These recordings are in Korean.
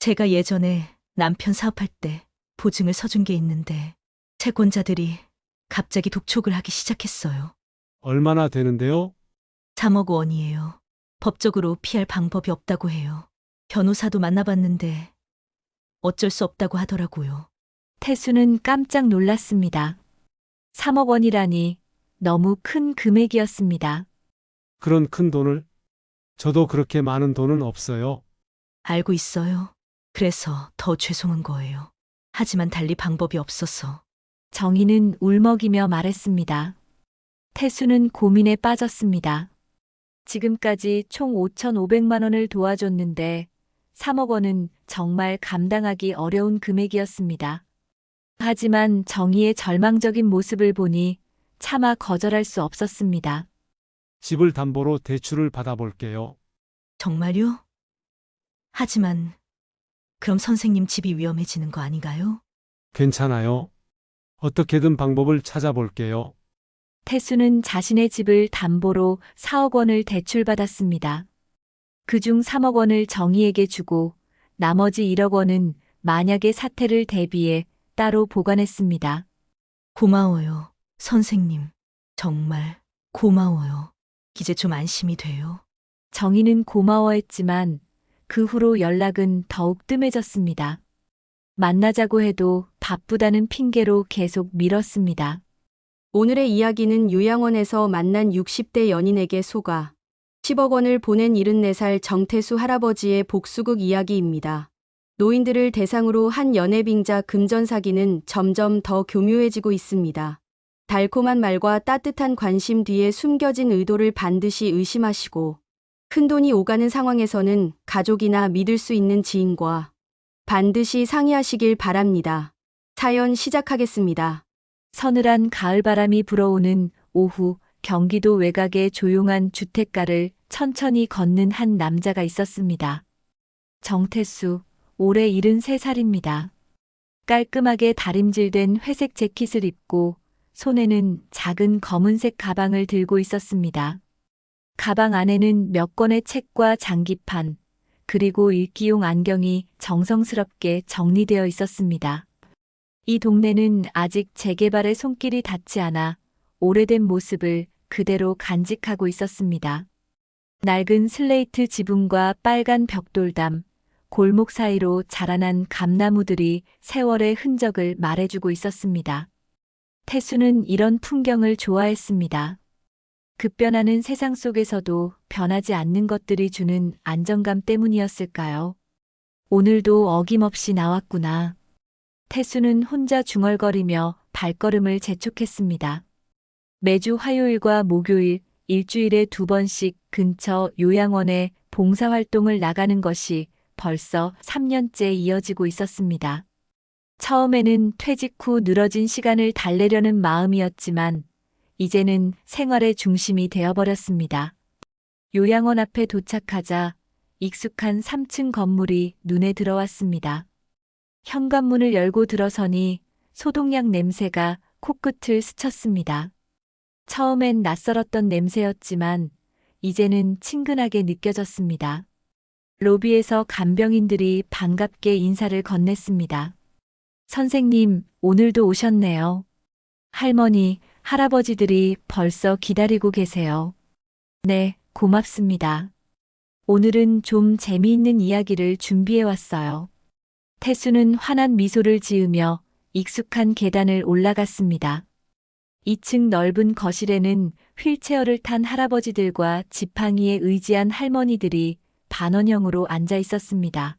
제가 예전에 남편 사업할 때 보증을 서준 게 있는데 채권자들이 갑자기 독촉을 하기 시작했어요. 얼마나 되는데요? 3억 원이에요. 법적으로 피할 방법이 없다고 해요. 변호사도 만나봤는데 어쩔 수 없다고 하더라고요. 태수는 깜짝 놀랐습니다. 3억 원이라니 너무 큰 금액이었습니다. 그런 큰 돈을? 저도 그렇게 많은 돈은 없어요. 알고 있어요. 그래서 더 죄송한 거예요. 하지만 달리 방법이 없어서. 정희는 울먹이며 말했습니다. 태수는 고민에 빠졌습니다. 지금까지 총 5,500만 원을 도와줬는데 3억 원은 정말 감당하기 어려운 금액이었습니다. 하지만 정희의 절망적인 모습을 보니 차마 거절할 수 없었습니다. 집을 담보로 대출을 받아볼게요. 정말요? 하지만 그럼 선생님 집이 위험해지는 거 아닌가요? 괜찮아요. 어떻게든 방법을 찾아볼게요. 태수는 자신의 집을 담보로 4억 원을 대출받았습니다. 그중 3억 원을 정희에게 주고 나머지 1억 원은 만약의 사태를 대비해 따로 보관했습니다. 고마워요, 선생님. 정말 고마워요. 이제 좀 안심이 돼요. 정희는 고마워했지만 그 후로 연락은 더욱 뜸해졌습니다. 만나자고 해도 바쁘다는 핑계로 계속 미뤘습니다. 오늘의 이야기는 요양원에서 만난 60대 연인에게 속아 10억 원을 보낸 74살 정태수 할아버지의 복수극 이야기입니다. 노인들을 대상으로 한 연애빙자 금전 사기는 점점 더 교묘해지고 있습니다. 달콤한 말과 따뜻한 관심 뒤에 숨겨진 의도를 반드시 의심하시고 큰돈이 오가는 상황에서는 가족이나 믿을 수 있는 지인과 반드시 상의하시길 바랍니다. 사연 시작하겠습니다. 서늘한 가을바람이 불어오는 오후 경기도 외곽의 조용한 주택가를 천천히 걷는 한 남자가 있었습니다. 정태수, 올해 73살입니다. 깔끔하게 다림질된 회색 재킷을 입고 손에는 작은 검은색 가방을 들고 있었습니다. 가방 안에는 몇 권의 책과 장기판, 그리고 읽기용 안경이 정성스럽게 정리되어 있었습니다. 이 동네는 아직 재개발의 손길이 닿지 않아 오래된 모습을 그대로 간직하고 있었습니다. 낡은 슬레이트 지붕과 빨간 벽돌담, 골목 사이로 자라난 감나무들이 세월의 흔적을 말해주고 있었습니다. 태수는 이런 풍경을 좋아했습니다. 급변하는 세상 속에서도 변하지 않는 것들이 주는 안정감 때문이었을까요? 오늘도 어김없이 나왔구나. 태수는 혼자 중얼거리며 발걸음을 재촉했습니다. 매주 화요일과 목요일, 일주일에 2번씩 근처 요양원에 봉사활동을 나가는 것이 벌써 3년째 이어지고 있었습니다. 처음에는 퇴직 후 늘어진 시간을 달래려는 마음이었지만 이제는 생활의 중심이 되어버렸습니다. 요양원 앞에 도착하자 익숙한 3층 건물이 눈에 들어왔습니다. 현관문을 열고 들어서니 소독약 냄새가 코끝을 스쳤습니다. 처음엔 낯설었던 냄새였지만 이제는 친근하게 느껴졌습니다. 로비에서 간병인들이 반갑게 인사를 건넸습니다. 선생님, 오늘도 오셨네요. 할머니, 할아버지들이 벌써 기다리고 계세요. 네, 고맙습니다. 오늘은 좀 재미있는 이야기를 준비해 왔어요. 태수는 환한 미소를 지으며 익숙한 계단을 올라갔습니다. 2층 넓은 거실에는 휠체어를 탄 할아버지들과 지팡이에 의지한 할머니들이 반원형으로 앉아 있었습니다.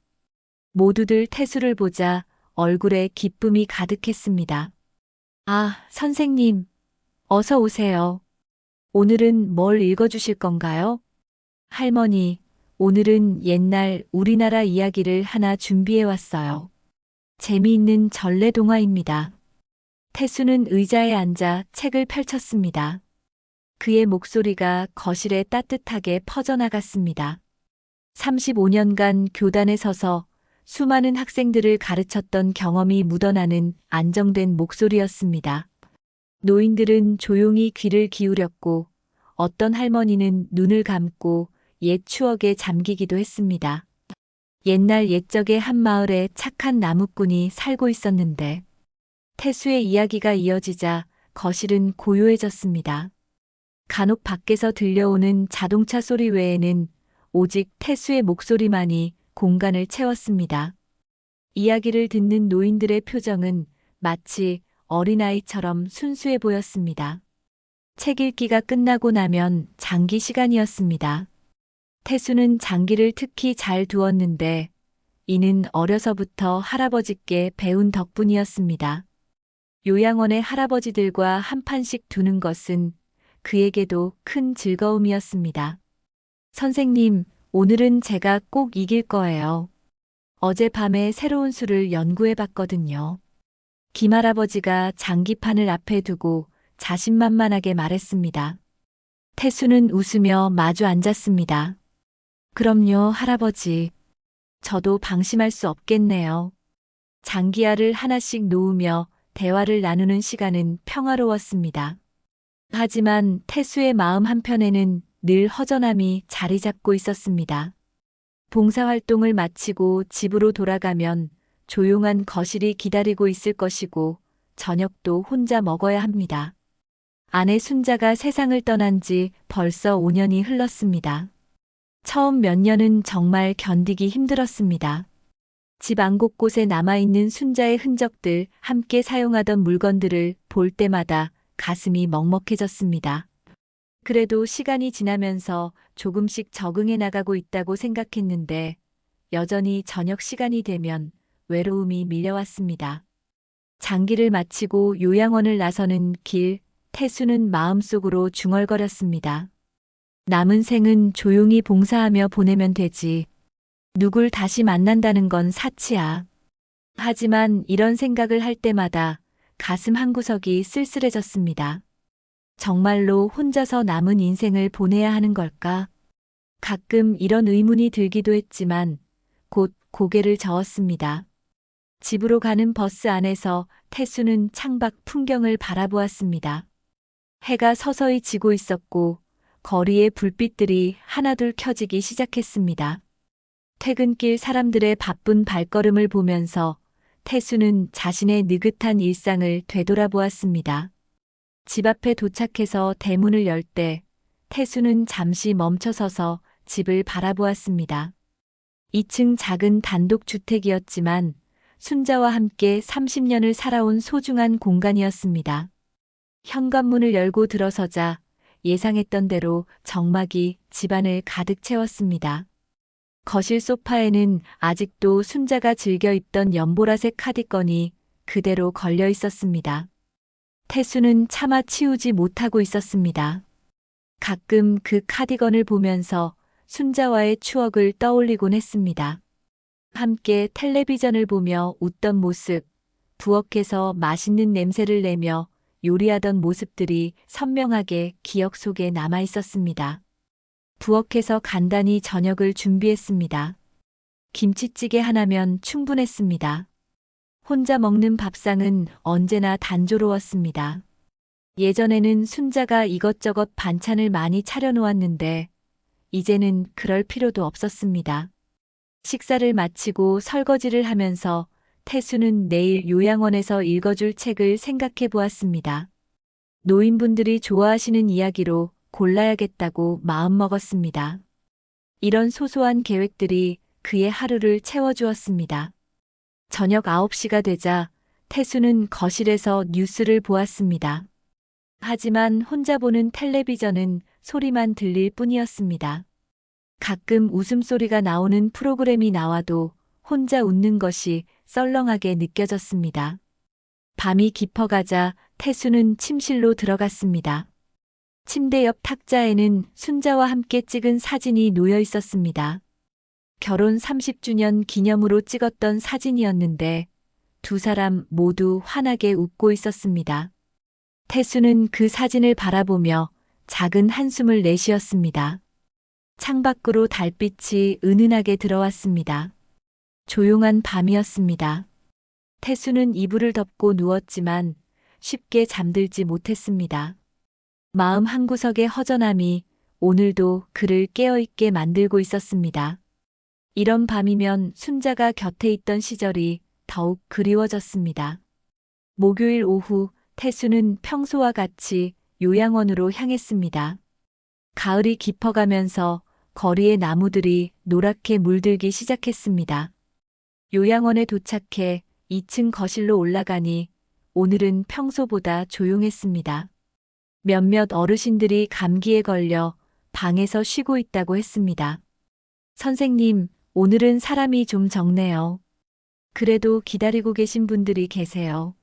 모두들 태수를 보자 얼굴에 기쁨이 가득했습니다. 아, 선생님, 어서 오세요. 오늘은 뭘 읽어주실 건가요? 할머니, 오늘은 옛날 우리나라 이야기를 하나 준비해 왔어요. 재미있는 전래동화입니다. 태수는 의자에 앉아 책을 펼쳤습니다. 그의 목소리가 거실에 따뜻하게 퍼져나갔습니다. 35년간 교단에 서서 수많은 학생들을 가르쳤던 경험이 묻어나는 안정된 목소리였습니다. 노인들은 조용히 귀를 기울였고 어떤 할머니는 눈을 감고 옛 추억에 잠기기도 했습니다. 옛날 옛적의 한 마을에 착한 나무꾼이 살고 있었는데 태수의 이야기가 이어지자 거실은 고요해졌습니다. 간혹 밖에서 들려오는 자동차 소리 외에는 오직 태수의 목소리만이 공간을 채웠습니다. 이야기를 듣는 노인들의 표정은 마치 어린아이처럼 순수해 보였습니다. 책 읽기가 끝나고 나면 장기 시간이었습니다. 태수는 장기를 특히 잘 두었는데 이는 어려서부터 할아버지께 배운 덕분이었습니다. 요양원의 할아버지들과 한 판씩 두는 것은 그에게도 큰 즐거움이었습니다. 선생님, 오늘은 제가 꼭 이길 거예요. 어젯밤에 새로운 수를 연구해 봤거든요. 김할아버지가 장기판을 앞에 두고 자신만만하게 말했습니다. 태수는 웃으며 마주 앉았습니다. 그럼요, 할아버지. 저도 방심할 수 없겠네요. 장기알을 하나씩 놓으며 대화를 나누는 시간은 평화로웠습니다. 하지만 태수의 마음 한편에는 늘 허전함이 자리 잡고 있었습니다. 봉사활동을 마치고 집으로 돌아가면 조용한 거실이 기다리고 있을 것이고 저녁도 혼자 먹어야 합니다. 아내 순자가 세상을 떠난 지 벌써 5년이 흘렀습니다. 처음 몇 년은 정말 견디기 힘들었습니다. 집 안 곳곳에 남아있는 순자의 흔적들, 함께 사용하던 물건들을 볼 때마다 가슴이 먹먹해졌습니다. 그래도 시간이 지나면서 조금씩 적응해 나가고 있다고 생각했는데 여전히 저녁 시간이 되면 외로움이 밀려왔습니다. 장기를 마치고 요양원을 나서는 길, 태수는 마음속으로 중얼거렸습니다. 남은 생은 조용히 봉사하며 보내면 되지. 누굴 다시 만난다는 건 사치야. 하지만 이런 생각을 할 때마다 가슴 한구석이 쓸쓸해졌습니다. 정말로 혼자서 남은 인생을 보내야 하는 걸까? 가끔 이런 의문이 들기도 했지만 곧 고개를 저었습니다. 집으로 가는 버스 안에서 태수는 창밖 풍경을 바라보았습니다. 해가 서서히 지고 있었고 거리의 불빛들이 하나둘 켜지기 시작했습니다. 퇴근길 사람들의 바쁜 발걸음을 보면서 태수는 자신의 느긋한 일상을 되돌아보았습니다. 집 앞에 도착해서 대문을 열 때 태수는 잠시 멈춰서서 집을 바라보았습니다. 2층 작은 단독주택이었지만 순자와 함께 30년을 살아온 소중한 공간이었습니다. 현관문을 열고 들어서자 예상했던 대로 정막이 집안을 가득 채웠습니다. 거실 소파에는 아직도 순자가 즐겨 입던 연보라색 카디건이 그대로 걸려 있었습니다. 태수는 차마 치우지 못하고 있었습니다. 가끔 그 카디건을 보면서 순자와의 추억을 떠올리곤 했습니다. 함께 텔레비전을 보며 웃던 모습, 부엌에서 맛있는 냄새를 내며 요리하던 모습들이 선명하게 기억 속에 남아 있었습니다. 부엌에서 간단히 저녁을 준비했습니다. 김치찌개 하나면 충분했습니다. 혼자 먹는 밥상은 언제나 단조로웠습니다. 예전에는 순자가 이것저것 반찬을 많이 차려놓았는데 이제는 그럴 필요도 없었습니다. 식사를 마치고 설거지를 하면서 태수는 내일 요양원에서 읽어줄 책을 생각해 보았습니다. 노인분들이 좋아하시는 이야기로 골라야겠다고 마음먹었습니다. 이런 소소한 계획들이 그의 하루를 채워주었습니다. 저녁 9시가 되자 태수는 거실에서 뉴스를 보았습니다. 하지만 혼자 보는 텔레비전은 소리만 들릴 뿐이었습니다. 가끔 웃음소리가 나오는 프로그램이 나와도 혼자 웃는 것이 썰렁하게 느껴졌습니다. 밤이 깊어가자 태수는 침실로 들어갔습니다. 침대 옆 탁자에는 순자와 함께 찍은 사진이 놓여 있었습니다. 결혼 30주년 기념으로 찍었던 사진이었는데 두 사람 모두 환하게 웃고 있었습니다. 태수는 그 사진을 바라보며 작은 한숨을 내쉬었습니다. 창밖으로 달빛이 은은하게 들어왔습니다. 조용한 밤이었습니다. 태수는 이불을 덮고 누웠지만 쉽게 잠들지 못했습니다. 마음 한구석의 허전함이 오늘도 그를 깨어있게 만들고 있었습니다. 이런 밤이면 순자가 곁에 있던 시절이 더욱 그리워졌습니다. 목요일 오후 태수는 평소와 같이 요양원으로 향했습니다. 가을이 깊어가면서 거리의 나무들이 노랗게 물들기 시작했습니다. 요양원에 도착해 2층 거실로 올라가니 오늘은 평소보다 조용했습니다. 몇몇 어르신들이 감기에 걸려 방에서 쉬고 있다고 했습니다. 선생님, 오늘은 사람이 좀 적네요. 그래도 기다리고 계신 분들이 계세요.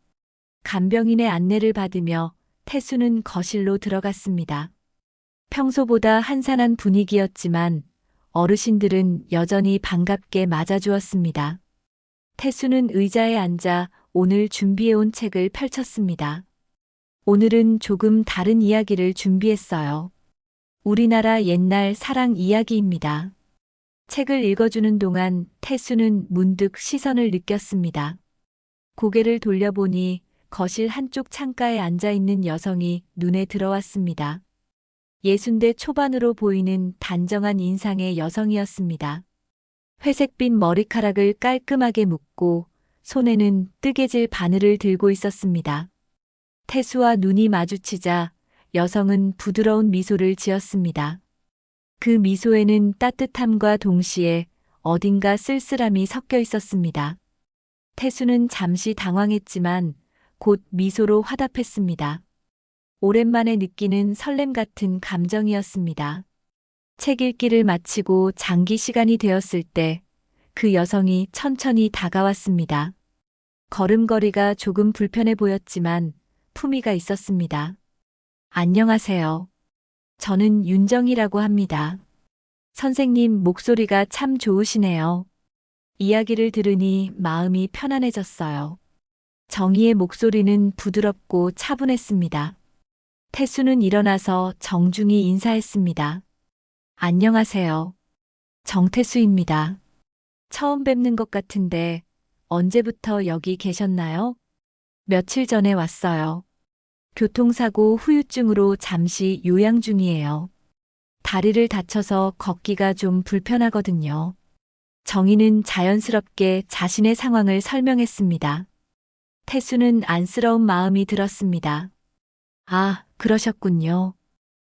간병인의 안내를 받으며 태수는 거실로 들어갔습니다. 평소보다 한산한 분위기였지만 어르신들은 여전히 반갑게 맞아주었습니다. 태수는 의자에 앉아 오늘 준비해온 책을 펼쳤습니다. 오늘은 조금 다른 이야기를 준비했어요. 우리나라 옛날 사랑 이야기입니다. 책을 읽어주는 동안 태수는 문득 시선을 느꼈습니다. 고개를 돌려보니 거실 한쪽 창가에 앉아있는 여성이 눈에 들어왔습니다. 60대 초반으로 보이는 단정한 인상의 여성이었습니다. 회색빛 머리카락을 깔끔하게 묶고 손에는 뜨개질 바늘을 들고 있었습니다. 태수와 눈이 마주치자 여성은 부드러운 미소를 지었습니다. 그 미소에는 따뜻함과 동시에 어딘가 쓸쓸함이 섞여 있었습니다. 태수는 잠시 당황했지만 곧 미소로 화답했습니다. 오랜만에 느끼는 설렘 같은 감정이었습니다. 책 읽기를 마치고 장기 시간이 되었을 때 그 여성이 천천히 다가왔습니다. 걸음걸이가 조금 불편해 보였지만 품위가 있었습니다. 안녕하세요. 저는 윤정이라고 합니다. 선생님 목소리가 참 좋으시네요. 이야기를 들으니 마음이 편안해졌어요. 정희의 목소리는 부드럽고 차분했습니다. 태수는 일어나서 정중히 인사했습니다. 안녕하세요. 정태수입니다. 처음 뵙는 것 같은데 언제부터 여기 계셨나요? 며칠 전에 왔어요. 교통사고 후유증으로 잠시 요양 중이에요. 다리를 다쳐서 걷기가 좀 불편하거든요. 정희는 자연스럽게 자신의 상황을 설명했습니다. 태수는 안쓰러운 마음이 들었습니다. 아, 그러셨군요.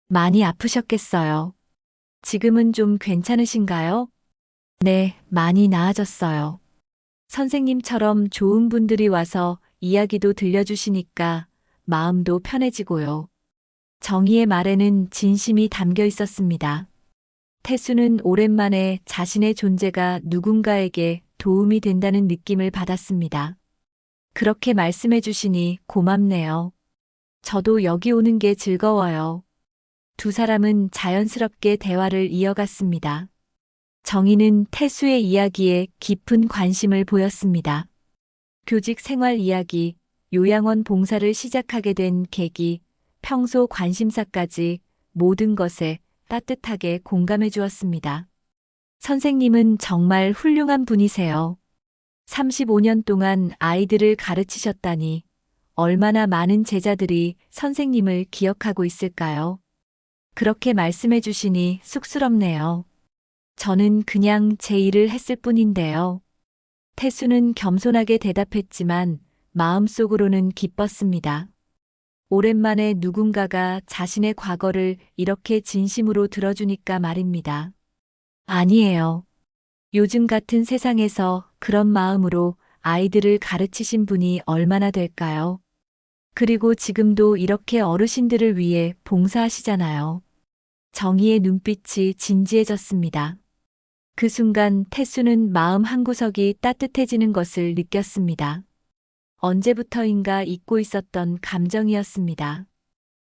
많이 아프셨겠어요. 지금은 좀 괜찮으신가요? 네, 많이 나아졌어요. 선생님처럼 좋은 분들이 와서 이야기도 들려주시니까 마음도 편해지고요. 정희의 말에는 진심이 담겨 있었습니다. 태수는 오랜만에 자신의 존재가 누군가에게 도움이 된다는 느낌을 받았습니다. 그렇게 말씀해 주시니 고맙네요. 저도 여기 오는 게 즐거워요. 두 사람은 자연스럽게 대화를 이어갔습니다. 정희는 태수의 이야기에 깊은 관심을 보였습니다. 교직 생활 이야기, 요양원 봉사를 시작하게 된 계기, 평소 관심사까지 모든 것에 따뜻하게 공감해 주었습니다. 선생님은 정말 훌륭한 분이세요. 35년 동안 아이들을 가르치셨다니 얼마나 많은 제자들이 선생님을 기억하고 있을까요? 그렇게 말씀해 주시니 쑥스럽네요. 저는 그냥 제 일을 했을 뿐인데요. 태수는 겸손하게 대답했지만 마음속으로는 기뻤습니다. 오랜만에 누군가가 자신의 과거를 이렇게 진심으로 들어주니까 말입니다. 아니에요. 요즘 같은 세상에서 그런 마음으로 아이들을 가르치신 분이 얼마나 될까요? 그리고 지금도 이렇게 어르신들을 위해 봉사하시잖아요. 정희의 눈빛이 진지해졌습니다. 그 순간 태수는 마음 한구석이 따뜻해지는 것을 느꼈습니다. 언제부터인가 잊고 있었던 감정이었습니다.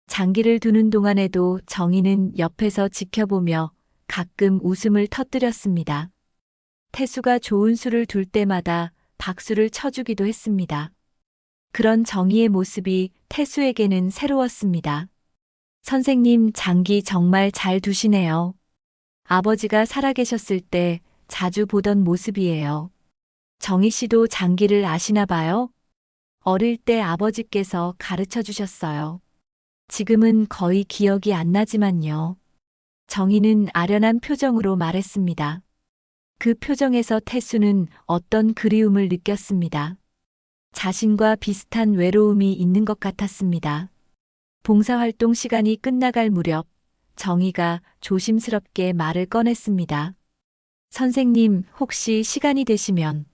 장기를 두는 동안에도 정희는 옆에서 지켜보며 가끔 웃음을 터뜨렸습니다. 태수가 좋은 술을 둘 때마다 박수를 쳐주기도 했습니다. 그런 정희의 모습이 태수에게는 새로웠습니다. 선생님 장기 정말 잘 두시네요. 아버지가 살아계셨을 때 자주 보던 모습이에요. 정희 씨도 장기를 아시나 봐요? 어릴 때 아버지께서 가르쳐 주셨어요. 지금은 거의 기억이 안 나지만요. 정희는 아련한 표정으로 말했습니다. 그 표정에서 태수는 어떤 그리움을 느꼈습니다. 자신과 비슷한 외로움이 있는 것 같았습니다. 봉사활동 시간이 끝나갈 무렵 정희가 조심스럽게 말을 꺼냈습니다. 선생님, 혹시 시간이 되시면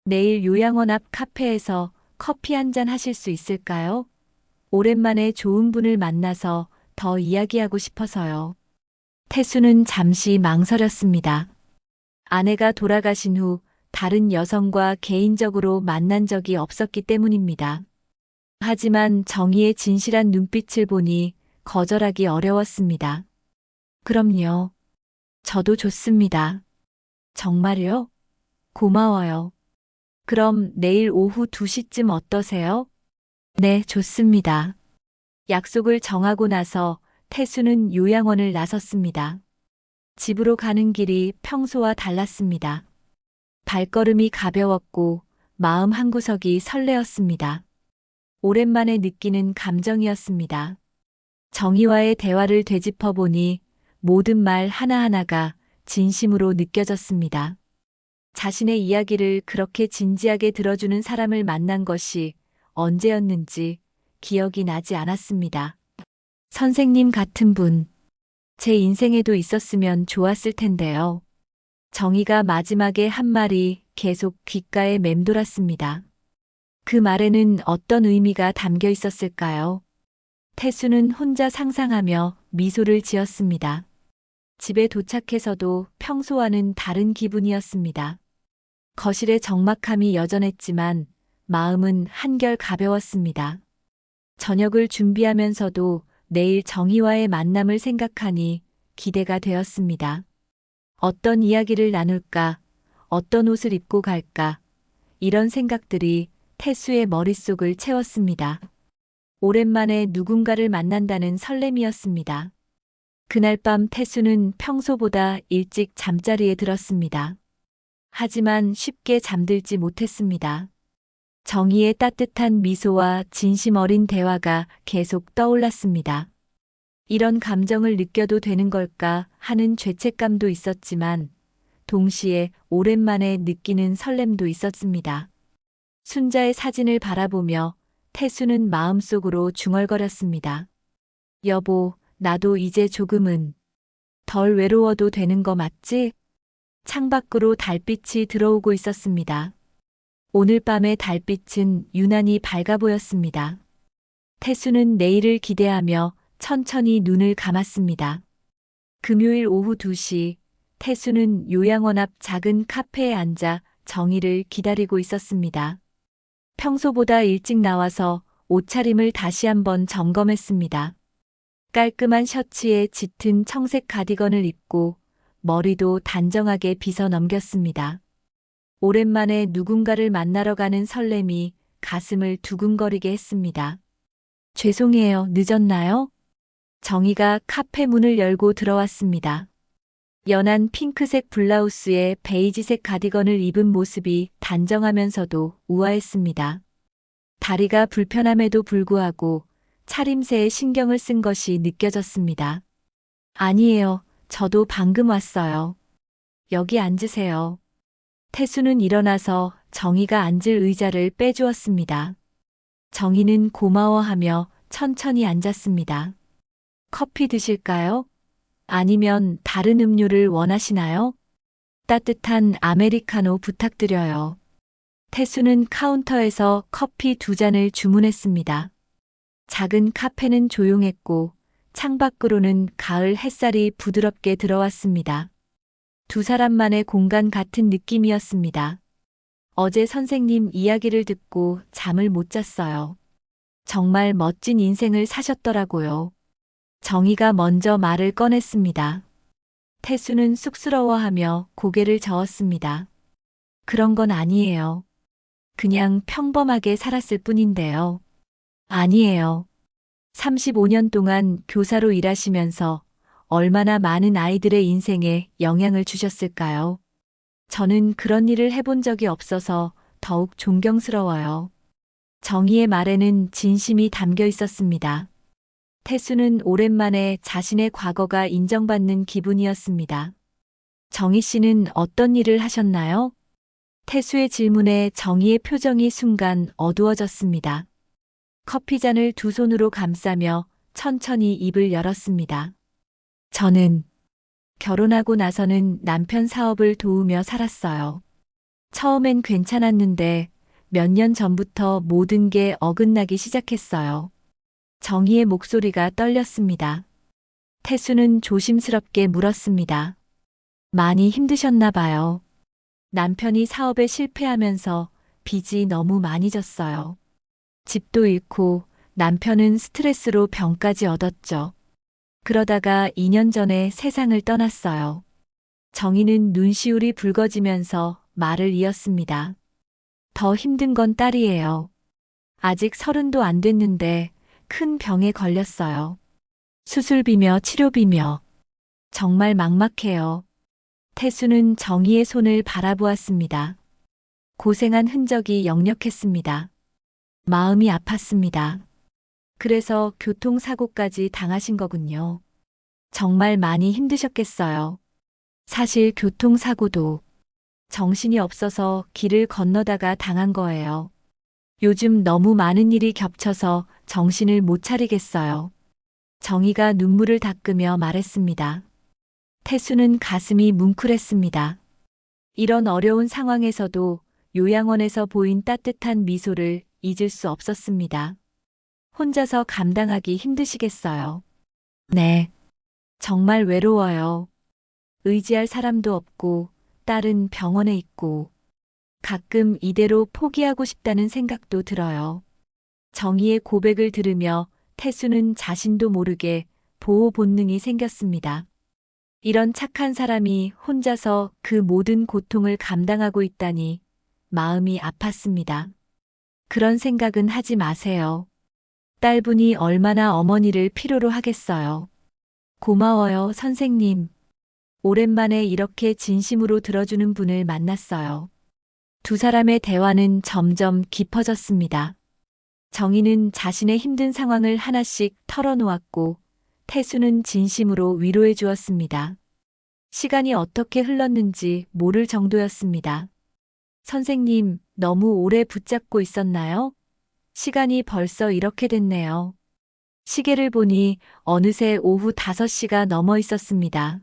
내일 요양원 앞 카페에서 커피 한 잔 하실 수 있을까요? 오랜만에 좋은 분을 만나서 더 이야기하고 싶어서요. 태수는 잠시 망설였습니다. 아내가 돌아가신 후 다른 여성과 개인적으로 만난 적이 없었기 때문입니다. 하지만 정희의 진실한 눈빛을 보니 거절하기 어려웠습니다. 그럼요. 저도 좋습니다. 정말요? 고마워요. 그럼 내일 오후 2시쯤 어떠세요? 네, 좋습니다. 약속을 정하고 나서 태수는 요양원을 나섰습니다. 집으로 가는 길이 평소와 달랐습니다. 발걸음이 가벼웠고 마음 한구석이 설레었습니다. 오랜만에 느끼는 감정이었습니다. 정희와의 대화를 되짚어 보니 모든 말 하나하나가 진심으로 느껴졌습니다. 자신의 이야기를 그렇게 진지하게 들어주는 사람을 만난 것이 언제였는지 기억이 나지 않았습니다. 선생님 같은 분, 제 인생에도 있었으면 좋았을 텐데요. 정희가 마지막에 한 말이 계속 귓가에 맴돌았습니다. 그 말에는 어떤 의미가 담겨 있었을까요? 태수는 혼자 상상하며 미소를 지었습니다. 집에 도착해서도 평소와는 다른 기분이었습니다. 거실의 적막함이 여전했지만 마음은 한결 가벼웠습니다. 저녁을 준비하면서도 내일 정희와의 만남을 생각하니 기대가 되었습니다. 어떤 이야기를 나눌까? 어떤 옷을 입고 갈까? 이런 생각들이 태수의 머릿속을 채웠습니다. 오랜만에 누군가를 만난다는 설렘이었습니다. 그날 밤 태수는 평소보다 일찍 잠자리에 들었습니다. 하지만 쉽게 잠들지 못했습니다. 정희의 따뜻한 미소와 진심 어린 대화가 계속 떠올랐습니다. 이런 감정을 느껴도 되는 걸까 하는 죄책감도 있었지만 동시에 오랜만에 느끼는 설렘도 있었습니다. 순자의 사진을 바라보며 태수는 마음속으로 중얼거렸습니다. 여보, 나도 이제 조금은 덜 외로워도 되는 거 맞지? 창밖으로 달빛이 들어오고 있었습니다. 오늘 밤의 달빛은 유난히 밝아 보였습니다. 태수는 내일을 기대하며 천천히 눈을 감았습니다. 금요일 오후 2시, 태수는 요양원 앞 작은 카페에 앉아 정희를 기다리고 있었습니다. 평소보다 일찍 나와서 옷차림을 다시 한번 점검했습니다. 깔끔한 셔츠에 짙은 청색 가디건을 입고 머리도 단정하게 빗어 넘겼습니다. 오랜만에 누군가를 만나러 가는 설렘이 가슴을 두근거리게 했습니다. 죄송해요, 늦었나요? 정희가 카페 문을 열고 들어왔습니다. 연한 핑크색 블라우스에 베이지색 가디건을 입은 모습이 단정하면서도 우아했습니다. 다리가 불편함에도 불구하고 차림새에 신경을 쓴 것이 느껴졌습니다. 아니에요, 저도 방금 왔어요. 여기 앉으세요. 태수는 일어나서 정희가 앉을 의자를 빼주었습니다. 정희는 고마워하며 천천히 앉았습니다. 커피 드실까요? 아니면 다른 음료를 원하시나요? 따뜻한 아메리카노 부탁드려요. 태수는 카운터에서 커피 2잔을 주문했습니다. 작은 카페는 조용했고 창밖으로는 가을 햇살이 부드럽게 들어왔습니다. 두 사람만의 공간 같은 느낌이었습니다. 어제 선생님 이야기를 듣고 잠을 못 잤어요. 정말 멋진 인생을 사셨더라고요. 정희가 먼저 말을 꺼냈습니다. 태수는 쑥스러워하며 고개를 저었습니다. 그런 건 아니에요. 그냥 평범하게 살았을 뿐인데요. 아니에요. 35년 동안 교사로 일하시면서 얼마나 많은 아이들의 인생에 영향을 주셨을까요? 저는 그런 일을 해본 적이 없어서 더욱 존경스러워요. 정희의 말에는 진심이 담겨 있었습니다. 태수는 오랜만에 자신의 과거가 인정받는 기분이었습니다. 정희 씨는 어떤 일을 하셨나요? 태수의 질문에 정희의 표정이 순간 어두워졌습니다. 커피잔을 두 손으로 감싸며 천천히 입을 열었습니다. 저는 결혼하고 나서는 남편 사업을 도우며 살았어요. 처음엔 괜찮았는데 몇 년 전부터 모든 게 어긋나기 시작했어요. 정희의 목소리가 떨렸습니다. 태수는 조심스럽게 물었습니다. 많이 힘드셨나 봐요. 남편이 사업에 실패하면서 빚이 너무 많이 졌어요. 집도 잃고 남편은 스트레스로 병까지 얻었죠. 그러다가 2년 전에 세상을 떠났어요. 정희는 눈시울이 붉어지면서 말을 이었습니다. 더 힘든 건 딸이에요. 아직 30도 안 됐는데 큰 병에 걸렸어요. 수술비며 치료비며. 정말 막막해요. 태수는 정희의 손을 바라보았습니다. 고생한 흔적이 역력했습니다. 마음이 아팠습니다. 그래서 교통사고까지 당하신 거군요. 정말 많이 힘드셨겠어요. 사실 교통사고도 정신이 없어서 길을 건너다가 당한 거예요. 요즘 너무 많은 일이 겹쳐서 정신을 못 차리겠어요. 정희가 눈물을 닦으며 말했습니다. 태수는 가슴이 뭉클했습니다. 이런 어려운 상황에서도 요양원에서 보인 따뜻한 미소를 잊을 수 없었습니다. 혼자서 감당하기 힘드시겠어요. 네. 정말 외로워요. 의지할 사람도 없고 딸은 병원에 있고 가끔 이대로 포기하고 싶다는 생각도 들어요. 정희의 고백을 들으며 태수는 자신도 모르게 보호 본능이 생겼습니다. 이런 착한 사람이 혼자서 그 모든 고통을 감당하고 있다니 마음이 아팠습니다. 그런 생각은 하지 마세요. 딸분이 얼마나 어머니를 필요로 하겠어요. 고마워요, 선생님. 오랜만에 이렇게 진심으로 들어주는 분을 만났어요. 두 사람의 대화는 점점 깊어졌습니다. 정희는 자신의 힘든 상황을 하나씩 털어놓았고 태수는 진심으로 위로해 주었습니다. 시간이 어떻게 흘렀는지 모를 정도였습니다. 선생님, 너무 오래 붙잡고 있었나요? 시간이 벌써 이렇게 됐네요. 시계를 보니 어느새 오후 5시가 넘어 있었습니다.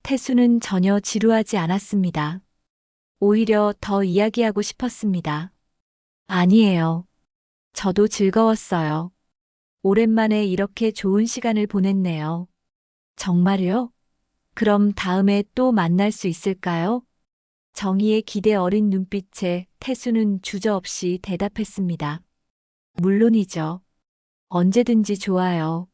태수는 전혀 지루하지 않았습니다. 오히려 더 이야기하고 싶었습니다. 아니에요. 저도 즐거웠어요. 오랜만에 이렇게 좋은 시간을 보냈네요. 정말요? 그럼 다음에 또 만날 수 있을까요? 정희의 기대 어린 눈빛에 태수는 주저없이 대답했습니다. 물론이죠. 언제든지 좋아요.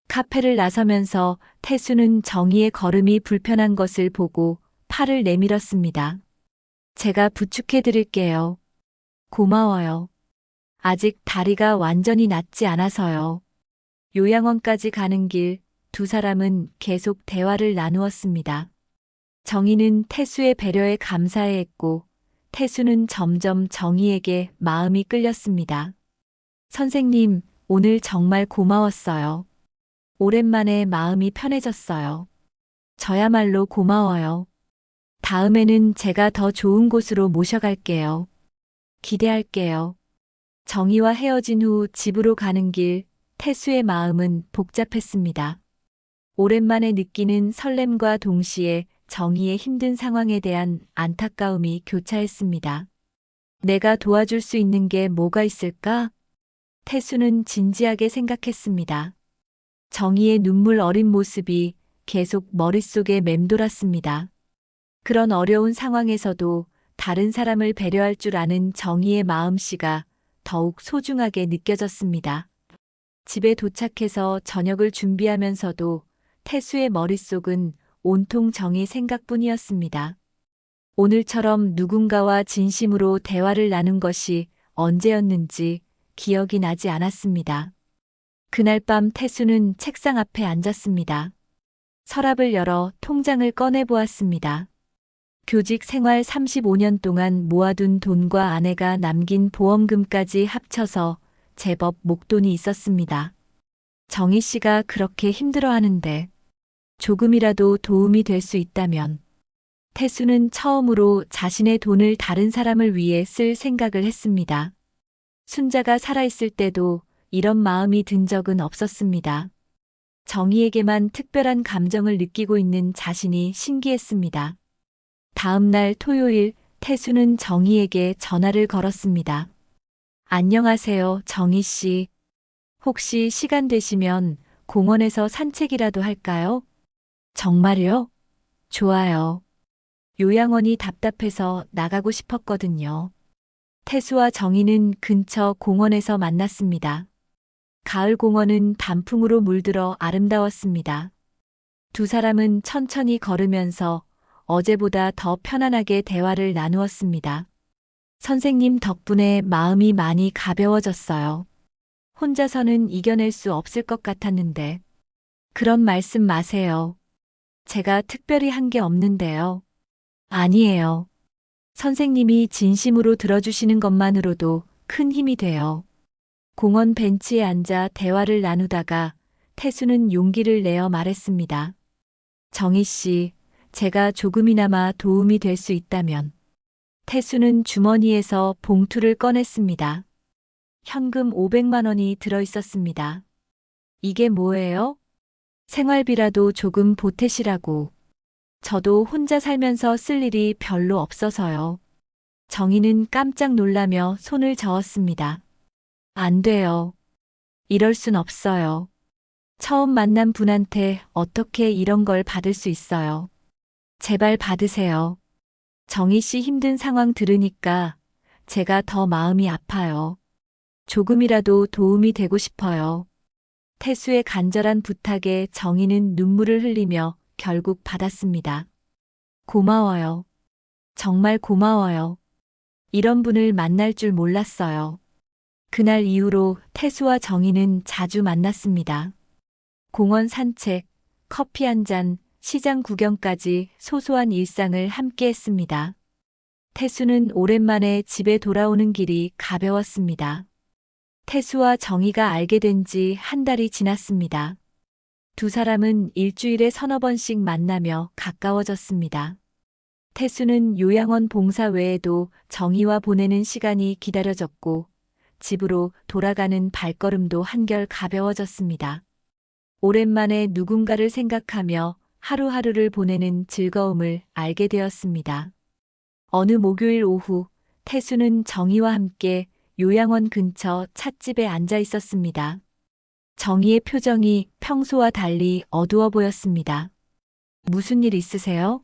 카페를 나서면서 태수는 정희의 걸음이 불편한 것을 보고 팔을 내밀었습니다. 제가 부축해 드릴게요. 고마워요. 아직 다리가 완전히 낫지 않아서요. 요양원까지 가는 길 두 사람은 계속 대화를 나누었습니다. 정희는 태수의 배려에 감사해했고 태수는 점점 정희에게 마음이 끌렸습니다. 선생님, 오늘 정말 고마웠어요. 오랜만에 마음이 편해졌어요. 저야말로 고마워요. 다음에는 제가 더 좋은 곳으로 모셔갈게요. 기대할게요. 정희와 헤어진 후 집으로 가는 길, 태수의 마음은 복잡했습니다. 오랜만에 느끼는 설렘과 동시에 정희의 힘든 상황에 대한 안타까움이 교차했습니다. 내가 도와줄 수 있는 게 뭐가 있을까? 태수는 진지하게 생각했습니다. 정희의 눈물 어린 모습이 계속 머릿속에 맴돌았습니다. 그런 어려운 상황에서도 다른 사람을 배려할 줄 아는 정희의 마음씨가 더욱 소중하게 느껴졌습니다. 집에 도착해서 저녁을 준비하면서도 태수의 머릿속은 온통 정희 생각뿐이었습니다. 오늘처럼 누군가와 진심으로 대화를 나눈 것이 언제였는지 기억이 나지 않았습니다. 그날 밤 태수는 책상 앞에 앉았습니다. 서랍을 열어 통장을 꺼내보았습니다. 교직 생활 35년 동안 모아둔 돈과 아내가 남긴 보험금까지 합쳐서 제법 목돈이 있었습니다. 정희 씨가 그렇게 힘들어하는데 조금이라도 도움이 될 수 있다면 태수는 처음으로 자신의 돈을 다른 사람을 위해 쓸 생각을 했습니다. 순자가 살아있을 때도 이런 마음이 든 적은 없었습니다. 정희에게만 특별한 감정을 느끼고 있는 자신이 신기했습니다. 다음 날 토요일, 태수는 정희에게 전화를 걸었습니다. 안녕하세요, 정희 씨. 혹시 시간 되시면 공원에서 산책이라도 할까요? 정말요? 좋아요. 요양원이 답답해서 나가고 싶었거든요. 태수와 정희는 근처 공원에서 만났습니다. 가을 공원은 단풍으로 물들어 아름다웠습니다. 두 사람은 천천히 걸으면서 어제보다 더 편안하게 대화를 나누었습니다. 선생님 덕분에 마음이 많이 가벼워졌어요. 혼자서는 이겨낼 수 없을 것 같았는데. 그런 말씀 마세요. 제가 특별히 한 게 없는데요. 아니에요. 선생님이 진심으로 들어주시는 것만으로도 큰 힘이 돼요. 공원 벤치에 앉아 대화를 나누다가 태수는 용기를 내어 말했습니다. 정희 씨, 제가 조금이나마 도움이 될 수 있다면. 태수는 주머니에서 봉투를 꺼냈습니다. 현금 500만 원이 들어 있었습니다. 이게 뭐예요? 생활비라도 조금 보태시라고. 저도 혼자 살면서 쓸 일이 별로 없어서요. 정희는 깜짝 놀라며 손을 저었습니다. 안 돼요. 이럴 순 없어요. 처음 만난 분한테 어떻게 이런 걸 받을 수 있어요. 제발 받으세요. 정희 씨 힘든 상황 들으니까 제가 더 마음이 아파요. 조금이라도 도움이 되고 싶어요. 태수의 간절한 부탁에 정희는 눈물을 흘리며 결국 받았습니다. 고마워요. 정말 고마워요. 이런 분을 만날 줄 몰랐어요. 그날 이후로 태수와 정희는 자주 만났습니다. 공원 산책, 커피 한 잔, 시장 구경까지 소소한 일상을 함께 했습니다. 태수는 오랜만에 집에 돌아오는 길이 가벼웠습니다. 태수와 정희가 알게 된 지 한 달이 지났습니다. 두 사람은 일주일에 서너 번씩 만나며 가까워졌습니다. 태수는 요양원 봉사 외에도 정희와 보내는 시간이 기다려졌고 집으로 돌아가는 발걸음도 한결 가벼워졌습니다. 오랜만에 누군가를 생각하며 하루하루를 보내는 즐거움을 알게 되었습니다. 어느 목요일 오후 태수는 정희와 함께 요양원 근처 찻집에 앉아 있었습니다. 정희의 표정이 평소와 달리 어두워 보였습니다. 무슨 일 있으세요?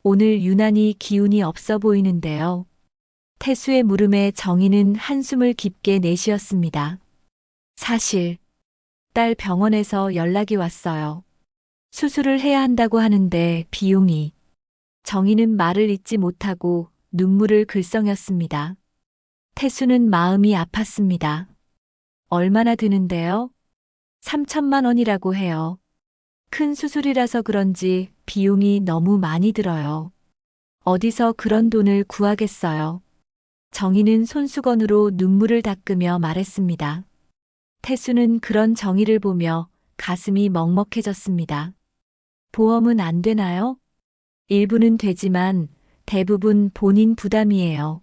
오늘 유난히 기운이 없어 보이는데요. 태수의 물음에 정희는 한숨을 깊게 내쉬었습니다. 사실 딸 병원에서 연락이 왔어요. 수술을 해야 한다고 하는데 비용이. 정희는 말을 잇지 못하고 눈물을 글썽였습니다. 태수는 마음이 아팠습니다. 얼마나 드는데요? 3천만 원이라고 해요. 큰 수술이라서 그런지 비용이 너무 많이 들어요. 어디서 그런 돈을 구하겠어요. 정희는 손수건으로 눈물을 닦으며 말했습니다. 태수는 그런 정희를 보며 가슴이 먹먹해졌습니다. 보험은 안 되나요? 일부는 되지만 대부분 본인 부담이에요.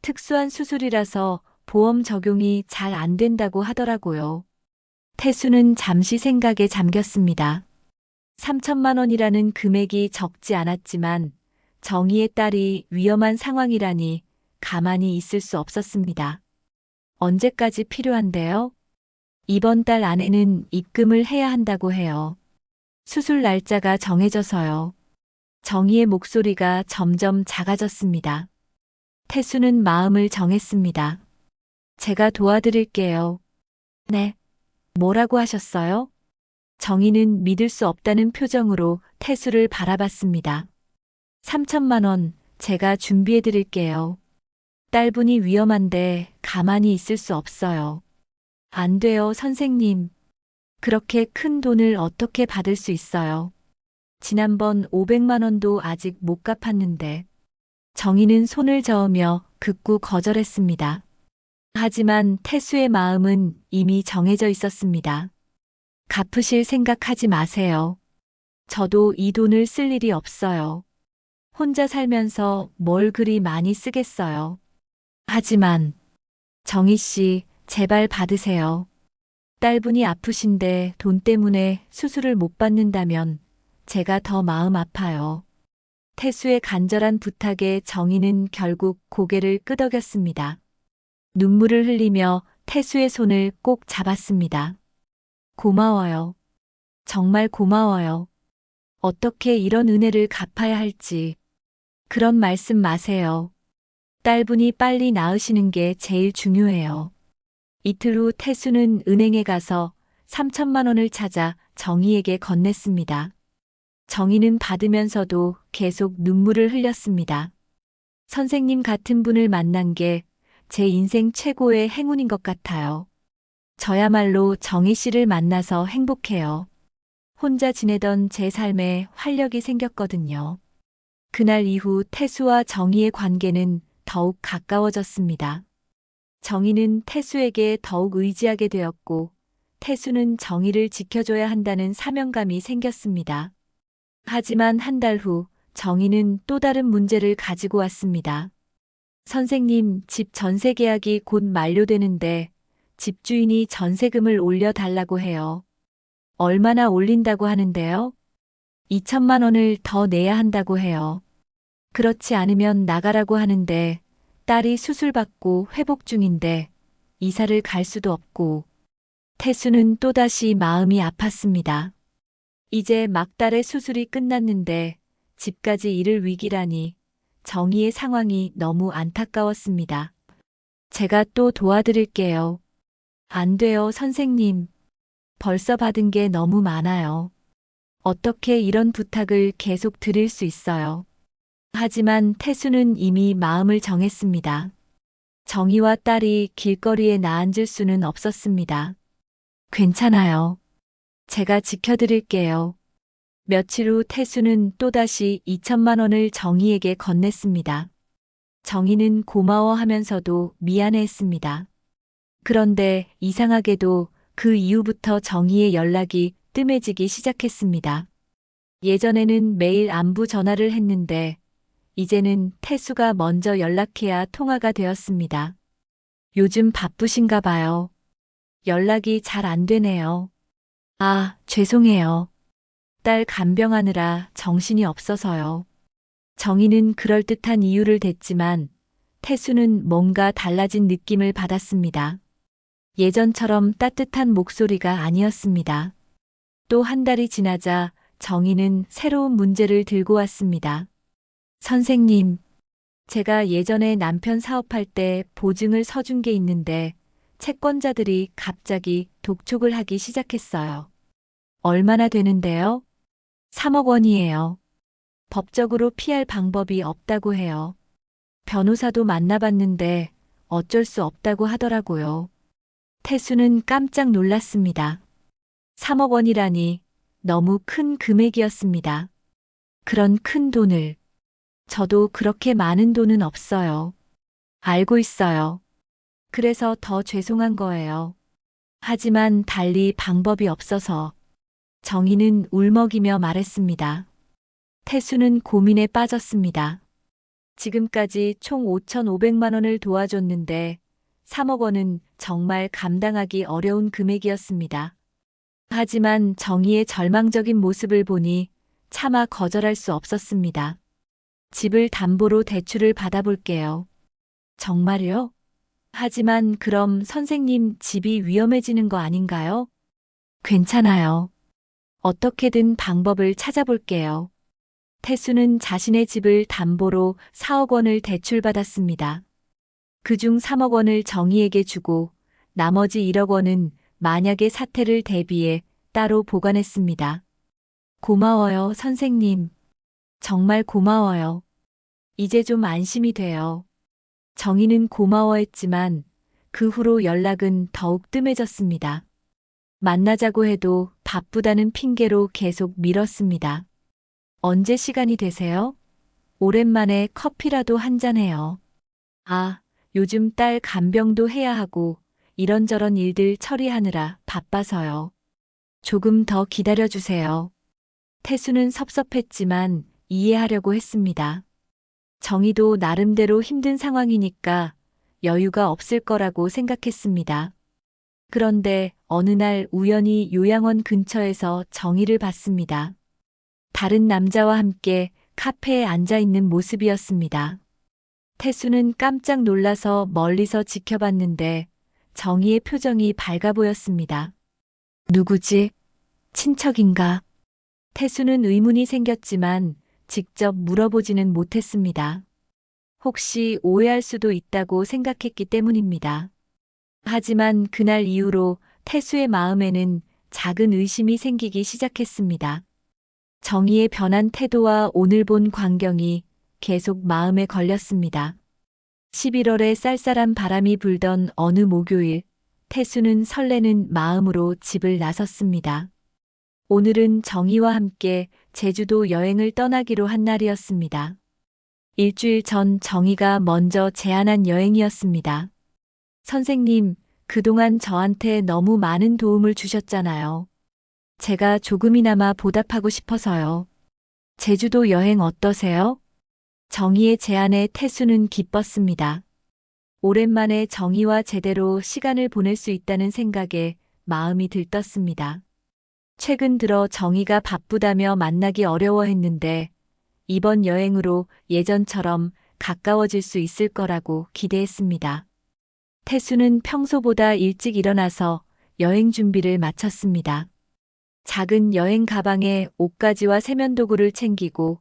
특수한 수술이라서 보험 적용이 잘 안 된다고 하더라고요. 태수는 잠시 생각에 잠겼습니다. 3천만 원이라는 금액이 적지 않았지만 정희의 딸이 위험한 상황이라니 가만히 있을 수 없었습니다. 언제까지 필요한데요? 이번 달 안에는 입금을 해야 한다고 해요. 수술 날짜가 정해져서요. 정희의 목소리가 점점 작아졌습니다. 태수는 마음을 정했습니다. 제가 도와드릴게요. 네. 뭐라고 하셨어요? 정희는 믿을 수 없다는 표정으로 태수를 바라봤습니다. 3천만 원 제가 준비해 드릴게요. 딸분이 위험한데 가만히 있을 수 없어요. 안 돼요, 선생님. 그렇게 큰 돈을 어떻게 받을 수 있어요? 지난번 500만 원도 아직 못 갚았는데. 정희는 손을 저으며 극구 거절했습니다. 하지만 태수의 마음은 이미 정해져 있었습니다. 갚으실 생각하지 마세요. 저도 이 돈을 쓸 일이 없어요. 혼자 살면서 뭘 그리 많이 쓰겠어요. 하지만 정희 씨, 제발 받으세요. 딸분이 아프신데 돈 때문에 수술을 못 받는다면 제가 더 마음 아파요. 태수의 간절한 부탁에 정희는 결국 고개를 끄덕였습니다. 눈물을 흘리며 태수의 손을 꼭 잡았습니다. 고마워요. 정말 고마워요. 어떻게 이런 은혜를 갚아야 할지. 그런 말씀 마세요. 딸분이 빨리 나으시는 게 제일 중요해요. 이틀 후 태수는 은행에 가서 3천만 원을 찾아 정희에게 건넸습니다. 정희는 받으면서도 계속 눈물을 흘렸습니다. 선생님 같은 분을 만난 게 제 인생 최고의 행운인 것 같아요. 저야말로 정희 씨를 만나서 행복해요. 혼자 지내던 제 삶에 활력이 생겼거든요. 그날 이후 태수와 정희의 관계는 더욱 가까워졌습니다. 정희는 태수에게 더욱 의지하게 되었고, 태수는 정희를 지켜줘야 한다는 사명감이 생겼습니다. 하지만 한 달 후 정희는 또 다른 문제를 가지고 왔습니다. 선생님, 집 전세 계약이 곧 만료되는데 집주인이 전세금을 올려달라고 해요. 얼마나 올린다고 하는데요? 2천만 원을 더 내야 한다고 해요. 그렇지 않으면 나가라고 하는데 딸이 수술받고 회복 중인데 이사를 갈 수도 없고. 태수는 또다시 마음이 아팠습니다. 이제 막달의 수술이 끝났는데 집까지 잃을 위기라니 정희의 상황이 너무 안타까웠습니다. 제가 또 도와드릴게요. 안 돼요, 선생님. 벌써 받은 게 너무 많아요. 어떻게 이런 부탁을 계속 드릴 수 있어요. 하지만 태수는 이미 마음을 정했습니다. 정희와 딸이 길거리에 나앉을 수는 없었습니다. 괜찮아요. 제가 지켜드릴게요. 며칠 후 태수는 또다시 2천만 원을 정희에게 건넸습니다. 정희는 고마워하면서도 미안해했습니다. 그런데 이상하게도 그 이후부터 정희의 연락이 뜸해지기 시작했습니다. 예전에는 매일 안부 전화를 했는데 이제는 태수가 먼저 연락해야 통화가 되었습니다. 요즘 바쁘신가 봐요. 연락이 잘 안 되네요. 아, 죄송해요. 딸 간병하느라 정신이 없어서요. 정희는 그럴듯한 이유를 댔지만 태수는 뭔가 달라진 느낌을 받았습니다. 예전처럼 따뜻한 목소리가 아니었습니다. 또 한 달이 지나자 정희는 새로운 문제를 들고 왔습니다. 선생님, 제가 예전에 남편 사업할 때 보증을 서준 게 있는데 채권자들이 갑자기 독촉을 하기 시작했어요. 얼마나 되는데요? 3억 원이에요. 법적으로 피할 방법이 없다고 해요. 변호사도 만나봤는데 어쩔 수 없다고 하더라고요. 태수는 깜짝 놀랐습니다. 3억 원이라니 너무 큰 금액이었습니다. 그런 큰 돈을. 저도 그렇게 많은 돈은 없어요. 알고 있어요. 그래서 더 죄송한 거예요. 하지만 달리 방법이 없어서. 정희는 울먹이며 말했습니다. 태수는 고민에 빠졌습니다. 지금까지 총 5,500만 원을 도와줬는데 3억 원은 정말 감당하기 어려운 금액이었습니다. 하지만 정희의 절망적인 모습을 보니 차마 거절할 수 없었습니다. 집을 담보로 대출을 받아볼게요. 정말요? 하지만 그럼 선생님 집이 위험해지는 거 아닌가요? 괜찮아요. 어떻게든 방법을 찾아볼게요. 태수는 자신의 집을 담보로 4억 원을 대출받았습니다. 그중 3억 원을 정희에게 주고 나머지 1억 원은 만약의 사태를 대비해 따로 보관했습니다. 고마워요, 선생님. 정말 고마워요. 이제 좀 안심이 돼요. 정희는 고마워했지만 그 후로 연락은 더욱 뜸해졌습니다. 만나자고 해도 바쁘다는 핑계로 계속 미뤘습니다. 언제 시간이 되세요? 오랜만에 커피라도 한잔해요. 아, 요즘 딸 간병도 해야 하고 이런저런 일들 처리하느라 바빠서요. 조금 더 기다려주세요. 태수는 섭섭했지만 이해하려고 했습니다. 정희도 나름대로 힘든 상황이니까 여유가 없을 거라고 생각했습니다. 그런데 어느 날 우연히 요양원 근처에서 정희를 봤습니다. 다른 남자와 함께 카페에 앉아 있는 모습이었습니다. 태수는 깜짝 놀라서 멀리서 지켜봤는데 정희의 표정이 밝아 보였습니다. 누구지? 친척인가? 태수는 의문이 생겼지만 직접 물어보지는 못했습니다. 혹시 오해할 수도 있다고 생각했기 때문입니다. 하지만 그날 이후로 태수의 마음에는 작은 의심이 생기기 시작했습니다. 정희의 변한 태도와 오늘 본 광경이 계속 마음에 걸렸습니다. 11월에 쌀쌀한 바람이 불던 어느 목요일, 태수는 설레는 마음으로 집을 나섰습니다. 오늘은 정희와 함께 제주도 여행을 떠나기로 한 날이었습니다. 일주일 전 정희가 먼저 제안한 여행이었습니다. 선생님, 그동안 저한테 너무 많은 도움을 주셨잖아요. 제가 조금이나마 보답하고 싶어서요. 제주도 여행 어떠세요? 정희의 제안에 태수는 기뻤습니다. 오랜만에 정희와 제대로 시간을 보낼 수 있다는 생각에 마음이 들떴습니다. 최근 들어 정희가 바쁘다며 만나기 어려워했는데 이번 여행으로 예전처럼 가까워질 수 있을 거라고 기대했습니다. 태수는 평소보다 일찍 일어나서 여행 준비를 마쳤습니다. 작은 여행 가방에 옷가지와 세면도구를 챙기고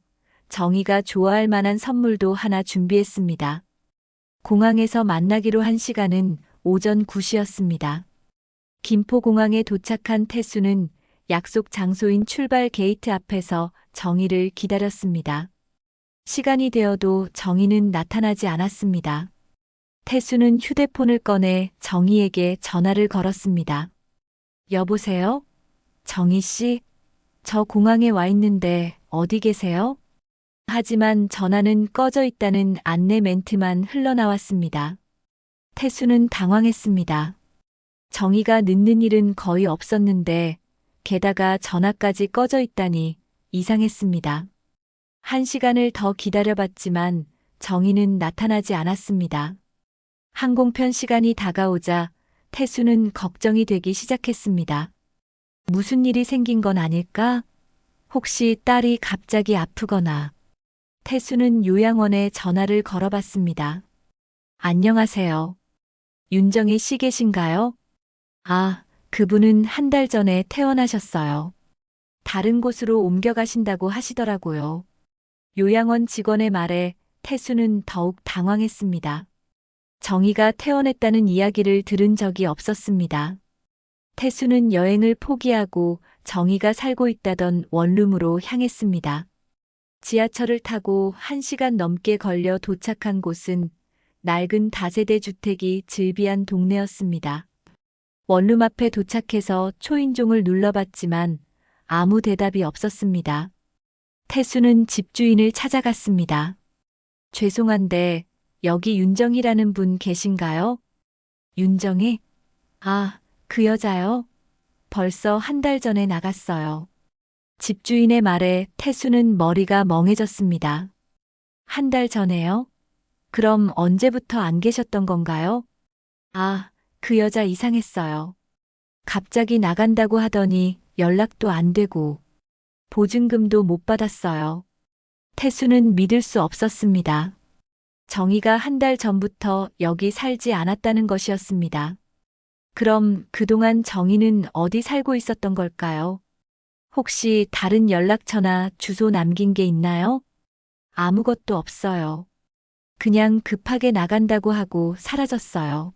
정희가 좋아할 만한 선물도 하나 준비했습니다. 공항에서 만나기로 한 시간은 오전 9시였습니다. 김포공항에 도착한 태수는 약속 장소인 출발 게이트 앞에서 정희를 기다렸습니다. 시간이 되어도 정희는 나타나지 않았습니다. 태수는 휴대폰을 꺼내 정희에게 전화를 걸었습니다. 여보세요? 정희 씨? 저 공항에 와 있는데 어디 계세요? 하지만 전화는 꺼져 있다는 안내 멘트만 흘러나왔습니다. 태수는 당황했습니다. 정희가 늦는 일은 거의 없었는데 게다가 전화까지 꺼져 있다니 이상했습니다. 1시간을 더 기다려봤지만 정희는 나타나지 않았습니다. 항공편 시간이 다가오자 태수는 걱정이 되기 시작했습니다. 무슨 일이 생긴 건 아닐까? 혹시 딸이 갑자기 아프거나. 태수는 요양원에 전화를 걸어봤습니다. 안녕하세요. 윤정희 씨 계신가요? 아, 그분은 한 달 전에 퇴원하셨어요. 다른 곳으로 옮겨가신다고 하시더라고요. 요양원 직원의 말에 태수는 더욱 당황했습니다. 정희가 퇴원했다는 이야기를 들은 적이 없었습니다. 태수는 여행을 포기하고 정희가 살고 있다던 원룸으로 향했습니다. 지하철을 타고 1시간 넘게 걸려 도착한 곳은 낡은 다세대 주택이 즐비한 동네였습니다. 원룸 앞에 도착해서 초인종을 눌러봤지만 아무 대답이 없었습니다. 태수는 집주인을 찾아갔습니다. 죄송한데 여기 윤정희라는 분 계신가요? 윤정희? 아, 그 여자요? 벌써 한 달 전에 나갔어요. 집주인의 말에 태수는 머리가 멍해졌습니다. 한 달 전에요? 그럼 언제부터 안 계셨던 건가요? 아, 그 여자 이상했어요. 갑자기 나간다고 하더니 연락도 안 되고 보증금도 못 받았어요. 태수는 믿을 수 없었습니다. 정희가 한 달 전부터 여기 살지 않았다는 것이었습니다. 그럼 그동안 정희는 어디 살고 있었던 걸까요? 혹시 다른 연락처나 주소 남긴 게 있나요? 아무것도 없어요. 그냥 급하게 나간다고 하고 사라졌어요.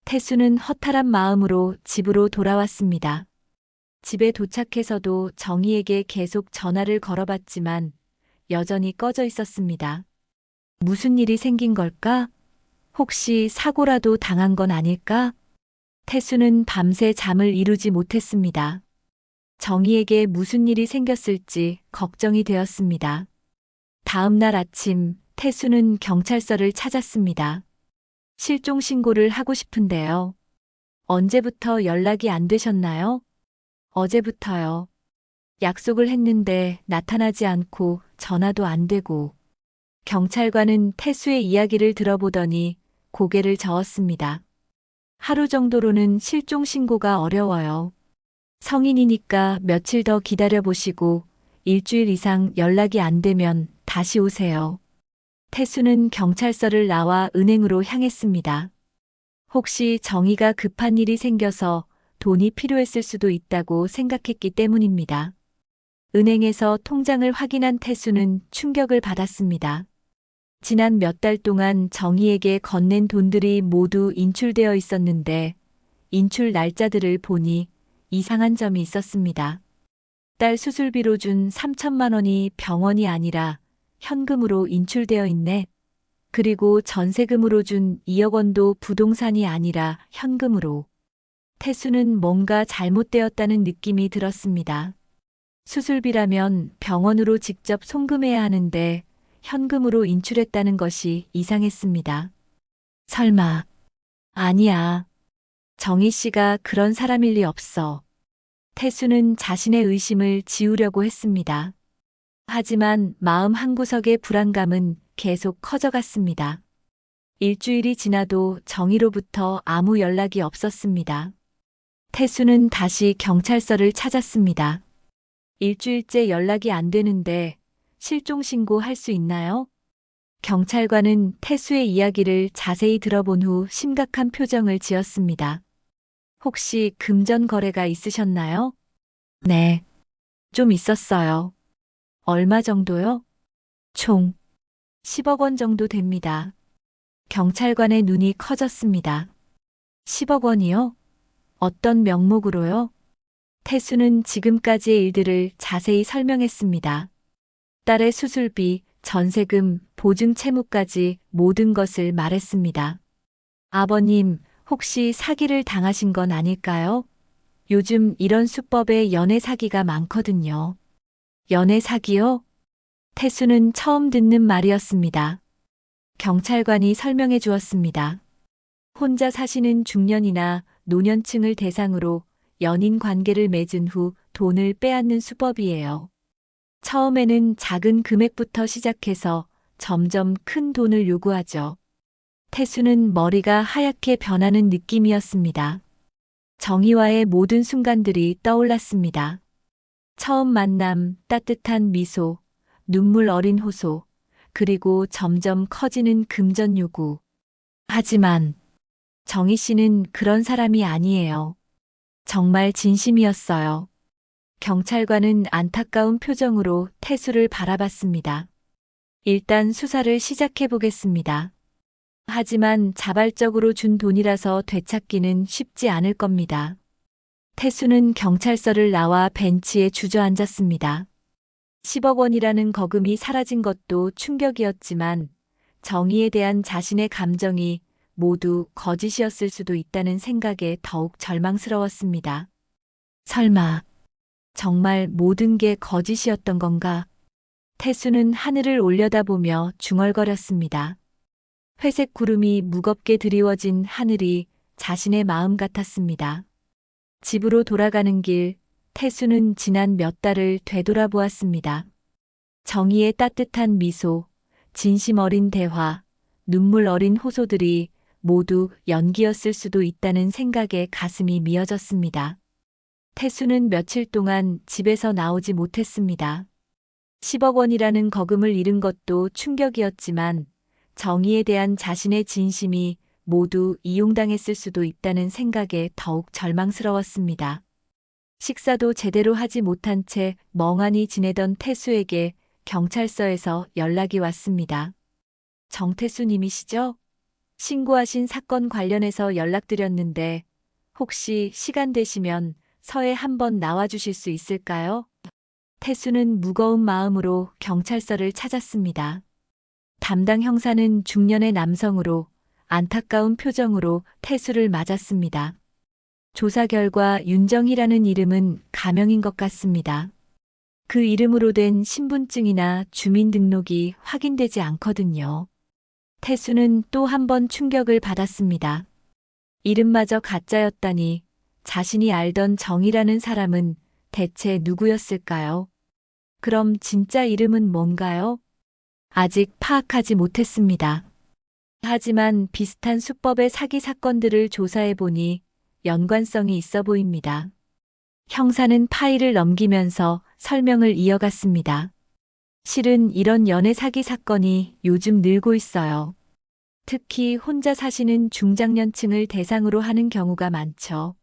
태수는 허탈한 마음으로 집으로 돌아왔습니다. 집에 도착해서도 정희에게 계속 전화를 걸어봤지만 여전히 꺼져 있었습니다. 무슨 일이 생긴 걸까? 혹시 사고라도 당한 건 아닐까? 태수는 밤새 잠을 이루지 못했습니다. 정희에게 무슨 일이 생겼을지 걱정이 되었습니다. 다음 날 아침 태수는 경찰서를 찾았습니다. 실종 신고를 하고 싶은데요. 언제부터 연락이 안 되셨나요? 어제부터요. 약속을 했는데 나타나지 않고 전화도 안 되고 경찰관은 태수의 이야기를 들어보더니 고개를 저었습니다. 하루 정도로는 실종 신고가 어려워요. 성인이니까 며칠 더 기다려보시고 일주일 이상 연락이 안 되면 다시 오세요. 태수는 경찰서를 나와 은행으로 향했습니다. 혹시 정희가 급한 일이 생겨서 돈이 필요했을 수도 있다고 생각했기 때문입니다. 은행에서 통장을 확인한 태수는 충격을 받았습니다. 지난 몇 달 동안 정희에게 건넨 돈들이 모두 인출되어 있었는데 인출 날짜들을 보니 이상한 점이 있었습니다. 딸 수술비로 준 3천만 원이 병원이 아니라 현금으로 인출되어 있네. 그리고 전세금으로 준 2억 원도 부동산이 아니라 현금으로. 태수는 뭔가 잘못되었다는 느낌이 들었습니다. 수술비라면 병원으로 직접 송금해야 하는데 현금으로 인출했다는 것이 이상했습니다. 설마. 아니야. 정희 씨가 그런 사람일 리 없어. 태수는 자신의 의심을 지우려고 했습니다. 하지만 마음 한구석의 불안감은 계속 커져갔습니다. 일주일이 지나도 정희로부터 아무 연락이 없었습니다. 태수는 다시 경찰서를 찾았습니다. 일주일째 연락이 안 되는데 실종 신고할 수 있나요? 경찰관은 태수의 이야기를 자세히 들어본 후 심각한 표정을 지었습니다. 혹시 금전 거래가 있으셨나요? 네. 좀 있었어요. 얼마 정도요? 총 10억 원 정도 됩니다. 경찰관의 눈이 커졌습니다. 10억 원이요? 어떤 명목으로요? 태수는 지금까지의 일들을 자세히 설명했습니다. 딸의 수술비, 전세금, 보증 채무까지 모든 것을 말했습니다. 아버님, 혹시 사기를 당하신 건 아닐까요? 요즘 이런 수법에 연애 사기가 많거든요. 연애 사기요? 태수는 처음 듣는 말이었습니다. 경찰관이 설명해 주었습니다. 혼자 사시는 중년이나 노년층을 대상으로 연인 관계를 맺은 후 돈을 빼앗는 수법이에요. 처음에는 작은 금액부터 시작해서 점점 큰 돈을 요구하죠. 태수는 머리가 하얗게 변하는 느낌이었습니다. 정희와의 모든 순간들이 떠올랐습니다. 처음 만남, 따뜻한 미소, 눈물 어린 호소, 그리고 점점 커지는 금전 요구. 하지만 정희 씨는 그런 사람이 아니에요. 정말 진심이었어요. 경찰관은 안타까운 표정으로 태수를 바라봤습니다. 일단 수사를 시작해 보겠습니다. 하지만 자발적으로 준 돈이라서 되찾기는 쉽지 않을 겁니다. 태수는 경찰서를 나와 벤치에 주저앉았습니다. 10억 원이라는 거금이 사라진 것도 충격이었지만 정의에 대한 자신의 감정이 모두 거짓이었을 수도 있다는 생각에 더욱 절망스러웠습니다. 설마 정말 모든 게 거짓이었던 건가? 태수는 하늘을 올려다보며 중얼거렸습니다. 회색 구름이 무겁게 드리워진 하늘이 자신의 마음 같았습니다. 집으로 돌아가는 길, 태수는 지난 몇 달을 되돌아보았습니다. 정희의 따뜻한 미소, 진심 어린 대화, 눈물 어린 호소들이 모두 연기였을 수도 있다는 생각에 가슴이 미어졌습니다. 태수는 며칠 동안 집에서 나오지 못했습니다. 10억 원이라는 거금을 잃은 것도 충격이었지만 정의에 대한 자신의 진심이 모두 이용당했을 수도 있다는 생각에 더욱 절망스러웠습니다. 식사도 제대로 하지 못한 채 멍하니 지내던 태수에게 경찰서에서 연락이 왔습니다. 정태수 님이시죠? 신고하신 사건 관련해서 연락드렸는데 혹시 시간 되시면 서에 한번 나와주실 수 있을까요? 태수는 무거운 마음으로 경찰서를 찾았습니다. 담당 형사는 중년의 남성으로 안타까운 표정으로 태수를 맞았습니다. 조사 결과 윤정희라는 이름은 가명인 것 같습니다. 그 이름으로 된 신분증이나 주민등록이 확인되지 않거든요. 태수는 또 한 번 충격을 받았습니다. 이름마저 가짜였다니 자신이 알던 정이라는 사람은 대체 누구였을까요? 그럼 진짜 이름은 뭔가요? 아직 파악하지 못했습니다. 하지만 비슷한 수법의 사기 사건들을 조사해 보니 연관성이 있어 보입니다. 형사는 파일을 넘기면서 설명을 이어갔습니다. 실은 이런 연애 사기 사건이 요즘 늘고 있어요. 특히 혼자 사시는 중장년층을 대상으로 하는 경우가 많죠.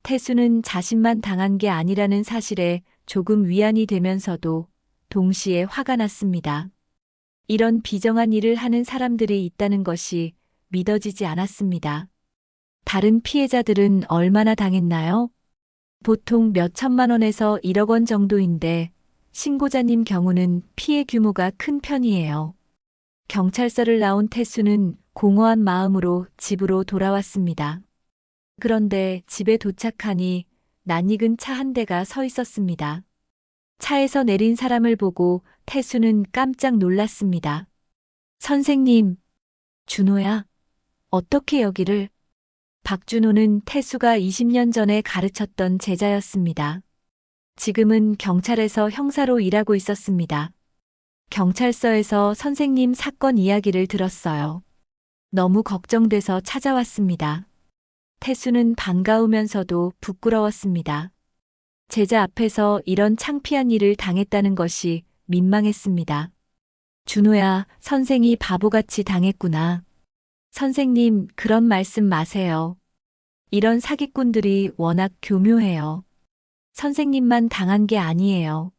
태수는 자신만 당한 게 아니라는 사실에 조금 위안이 되면서도 동시에 화가 났습니다. 이런 비정한 일을 하는 사람들이 있다는 것이 믿어지지 않았습니다. 다른 피해자들은 얼마나 당했나요? 보통 몇 천만 원에서 1억 원 정도인데 신고자님 경우는 피해 규모가 큰 편이에요. 경찰서를 나온 태수는 공허한 마음으로 집으로 돌아왔습니다. 그런데 집에 도착하니 낯익은 차 한 대가 서 있었습니다. 차에서 내린 사람을 보고 태수는 깜짝 놀랐습니다. 선생님, 준호야, 어떻게 여기를? 박준호는 태수가 20년 전에 가르쳤던 제자였습니다. 지금은 경찰에서 형사로 일하고 있었습니다. 경찰서에서 선생님 사건 이야기를 들었어요. 너무 걱정돼서 찾아왔습니다. 태수는 반가우면서도 부끄러웠습니다. 제자 앞에서 이런 창피한 일을 당했다는 것이 민망했습니다. 준호야, 선생이 바보같이 당했구나. 선생님, 그런 말씀 마세요. 이런 사기꾼들이 워낙 교묘해요. 선생님만 당한 게 아니에요.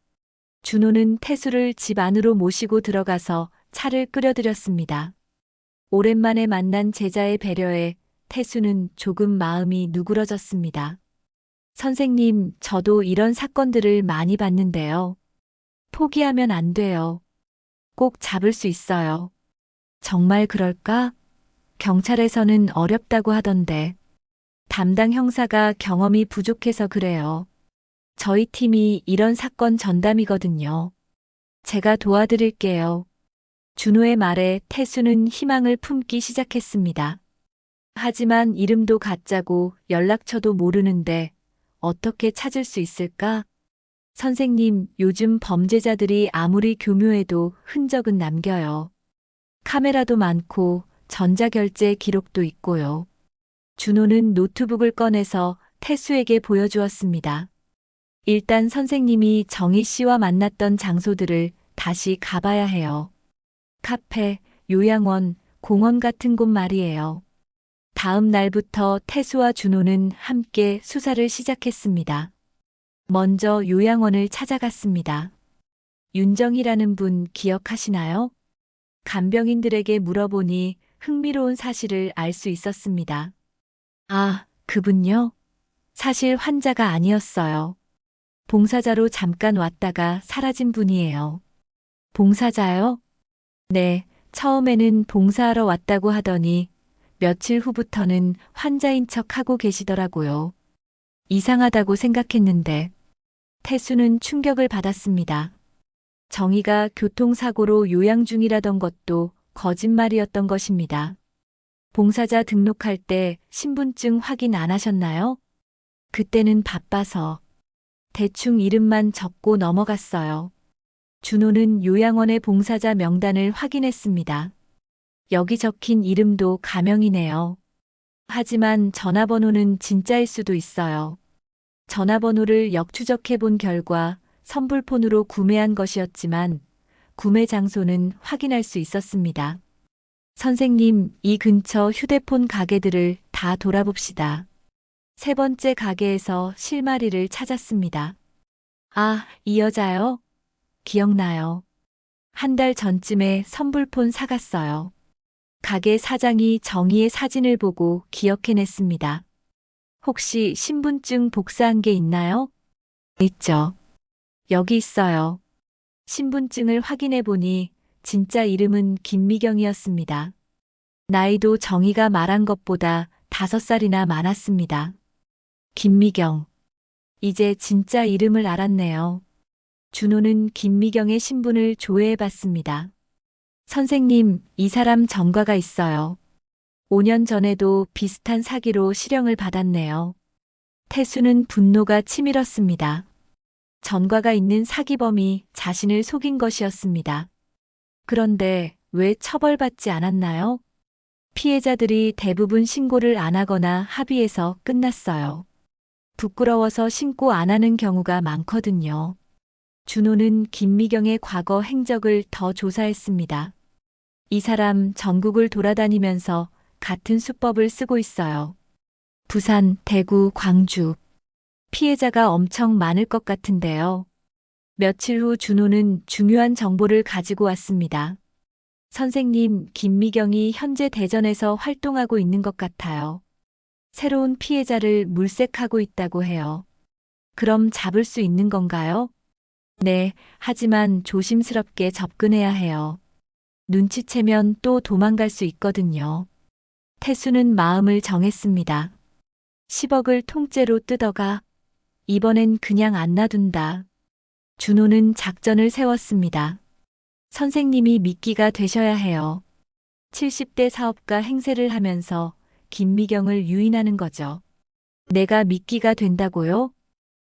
준호는 태수를 집 안으로 모시고 들어가서 차를 끓여드렸습니다. 오랜만에 만난 제자의 배려에 태수는 조금 마음이 누그러졌습니다. 선생님, 저도 이런 사건들을 많이 봤는데요. 포기하면 안 돼요. 꼭 잡을 수 있어요. 정말 그럴까? 경찰에서는 어렵다고 하던데. 담당 형사가 경험이 부족해서 그래요. 저희 팀이 이런 사건 전담이거든요. 제가 도와드릴게요. 준호의 말에 태수는 희망을 품기 시작했습니다. 하지만 이름도 가짜고 연락처도 모르는데 어떻게 찾을 수 있을까? 선생님, 요즘 범죄자들이 아무리 교묘해도 흔적은 남겨요. 카메라도 많고 전자결제 기록도 있고요. 준호는 노트북을 꺼내서 태수에게 보여주었습니다. 일단 선생님이 정희 씨와 만났던 장소들을 다시 가봐야 해요. 카페, 요양원, 공원 같은 곳 말이에요. 다음 날부터 태수와 준호는 함께 수사를 시작했습니다. 먼저 요양원을 찾아갔습니다. 윤정이라는 분 기억하시나요? 간병인들에게 물어보니 흥미로운 사실을 알 수 있었습니다. 아, 그분요? 사실 환자가 아니었어요. 봉사자로 잠깐 왔다가 사라진 분이에요. 봉사자요? 네, 처음에는 봉사하러 왔다고 하더니 며칠 후부터는 환자인 척 하고 계시더라고요. 이상하다고 생각했는데 태수는 충격을 받았습니다. 정희가 교통사고로 요양 중이라던 것도 거짓말이었던 것입니다. 봉사자 등록할 때 신분증 확인 안 하셨나요? 그때는 바빠서 대충 이름만 적고 넘어갔어요. 준호는 요양원의 봉사자 명단을 확인했습니다. 여기 적힌 이름도 가명이네요. 하지만 전화번호는 진짜일 수도 있어요. 전화번호를 역추적해 본 결과 선불폰으로 구매한 것이었지만 구매 장소는 확인할 수 있었습니다. 선생님, 이 근처 휴대폰 가게들을 다 돌아봅시다. 세 번째 가게에서 실마리를 찾았습니다. 아, 이 여자요? 기억나요. 한 달 전쯤에 선불폰 사갔어요. 가게 사장이 정희의 사진을 보고 기억해냈습니다. 혹시 신분증 복사한 게 있나요? 있죠. 여기 있어요. 신분증을 확인해 보니 진짜 이름은 김미경이었습니다. 나이도 정희가 말한 것보다 5살이나 많았습니다. 김미경. 이제 진짜 이름을 알았네요. 준호는 김미경의 신분을 조회해 봤습니다. 선생님, 이 사람 전과가 있어요. 5년 전에도 비슷한 사기로 실형을 받았네요. 태수는 분노가 치밀었습니다. 전과가 있는 사기범이 자신을 속인 것이었습니다. 그런데 왜 처벌받지 않았나요? 피해자들이 대부분 신고를 안 하거나 합의해서 끝났어요. 부끄러워서 신고 안 하는 경우가 많거든요. 준호는 김미경의 과거 행적을 더 조사했습니다. 이 사람 전국을 돌아다니면서 같은 수법을 쓰고 있어요. 부산, 대구, 광주. 피해자가 엄청 많을 것 같은데요. 며칠 후 준호는 중요한 정보를 가지고 왔습니다. 선생님, 김미경이 현재 대전에서 활동하고 있는 것 같아요. 새로운 피해자를 물색하고 있다고 해요. 그럼 잡을 수 있는 건가요? 네, 하지만 조심스럽게 접근해야 해요. 눈치채면 또 도망갈 수 있거든요. 태수는 마음을 정했습니다. 10억을 통째로 뜯어가. 이번엔 그냥 안 놔둔다. 준호는 작전을 세웠습니다. 선생님이 미끼가 되셔야 해요. 70대 사업가 행세를 하면서 김미경을 유인하는 거죠. 내가 미끼가 된다고요?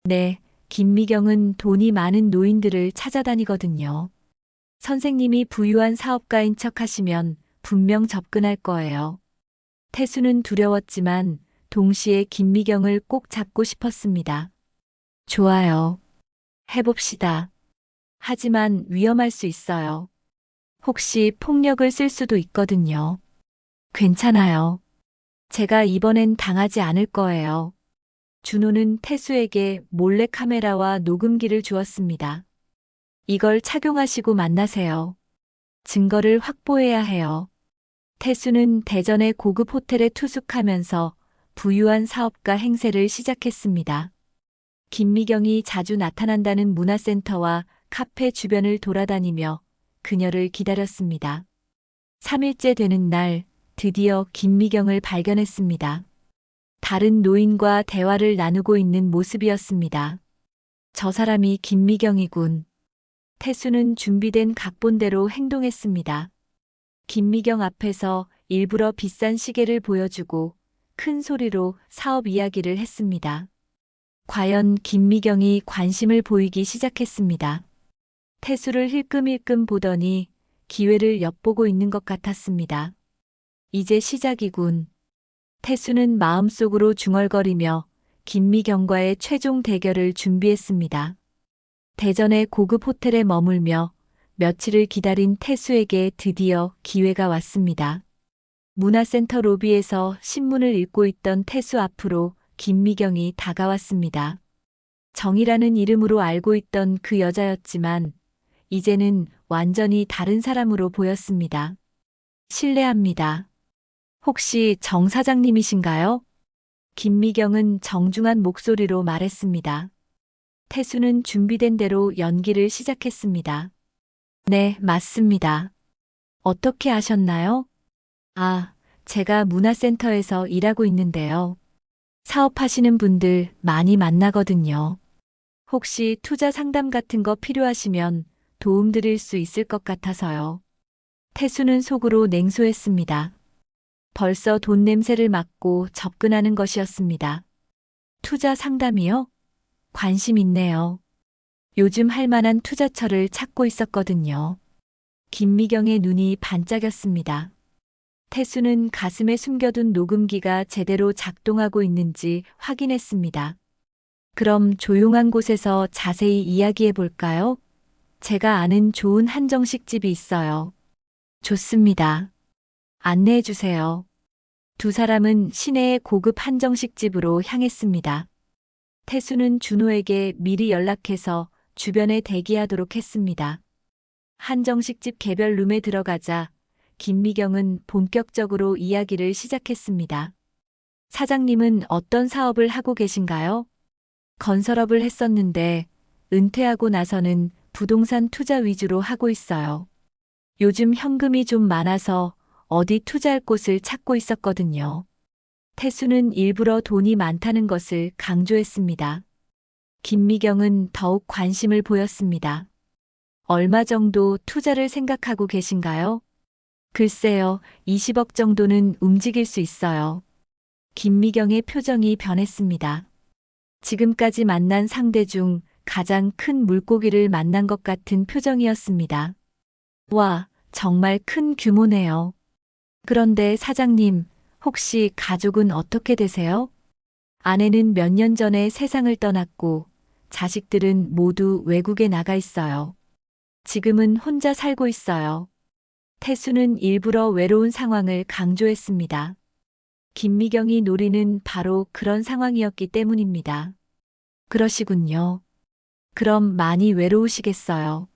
네, 김미경은 돈이 많은 노인들을 찾아다니거든요. 선생님이 부유한 사업가인 척 하시면 분명 접근할 거예요. 태수는 두려웠지만 동시에 김미경을 꼭 잡고 싶었습니다. 좋아요. 해봅시다. 하지만 위험할 수 있어요. 혹시 폭력을 쓸 수도 있거든요. 괜찮아요. 제가 이번엔 당하지 않을 거예요. 준호는 태수에게 몰래 카메라와 녹음기를 주었습니다. 이걸 착용하시고 만나세요. 증거를 확보해야 해요. 태수는 대전의 고급 호텔에 투숙하면서 부유한 사업가 행세를 시작했습니다. 김미경이 자주 나타난다는 문화센터와 카페 주변을 돌아다니며 그녀를 기다렸습니다. 3일째 되는 날 드디어 김미경을 발견했습니다. 다른 노인과 대화를 나누고 있는 모습이었습니다. 저 사람이 김미경이군. 태수는 준비된 각본대로 행동했습니다. 김미경 앞에서 일부러 비싼 시계를 보여주고 큰 소리로 사업 이야기를 했습니다. 과연 김미경이 관심을 보이기 시작했습니다. 태수를 힐끔힐끔 보더니 기회를 엿보고 있는 것 같았습니다. 이제 시작이군. 태수는 마음속으로 중얼거리며 김미경과의 최종 대결을 준비했습니다. 대전의 고급 호텔에 머물며 며칠을 기다린 태수에게 드디어 기회가 왔습니다. 문화센터 로비에서 신문을 읽고 있던 태수 앞으로 김미경이 다가왔습니다. 정이라는 이름으로 알고 있던 그 여자였지만 이제는 완전히 다른 사람으로 보였습니다. 실례합니다. 혹시 정 사장님이신가요? 김미경은 정중한 목소리로 말했습니다. 태수는 준비된 대로 연기를 시작했습니다. 네, 맞습니다. 어떻게 아셨나요? 아, 제가 문화센터에서 일하고 있는데요. 사업하시는 분들 많이 만나거든요. 혹시 투자 상담 같은 거 필요하시면 도움드릴 수 있을 것 같아서요. 태수는 속으로 냉소했습니다. 벌써 돈 냄새를 맡고 접근하는 것이었습니다. 투자 상담이요? 관심 있네요. 요즘 할 만한 투자처를 찾고 있었거든요. 김미경의 눈이 반짝였습니다. 태수는 가슴에 숨겨둔 녹음기가 제대로 작동하고 있는지 확인했습니다. 그럼 조용한 곳에서 자세히 이야기해 볼까요? 제가 아는 좋은 한정식 집이 있어요. 좋습니다. 안내해 주세요. 두 사람은 시내의 고급 한정식 집으로 향했습니다. 태수는 준호에게 미리 연락해서 주변에 대기하도록 했습니다. 한정식집 개별 룸에 들어가자 김미경은 본격적으로 이야기를 시작했습니다. 사장님은 어떤 사업을 하고 계신가요? 건설업을 했었는데 은퇴하고 나서는 부동산 투자 위주로 하고 있어요. 요즘 현금이 좀 많아서 어디 투자할 곳을 찾고 있었거든요. 태수는 일부러 돈이 많다는 것을 강조했습니다. 김미경은 더욱 관심을 보였습니다. 얼마 정도 투자를 생각하고 계신가요? 글쎄요, 20억 정도는 움직일 수 있어요. 김미경의 표정이 변했습니다. 지금까지 만난 상대 중 가장 큰 물고기를 만난 것 같은 표정이었습니다. 와, 정말 큰 규모네요. 그런데 사장님, 혹시 가족은 어떻게 되세요? 아내는 몇 년 전에 세상을 떠났고 자식들은 모두 외국에 나가 있어요. 지금은 혼자 살고 있어요. 태수는 일부러 외로운 상황을 강조했습니다. 김미경이 노리는 바로 그런 상황이었기 때문입니다. 그러시군요. 그럼 많이 외로우시겠어요.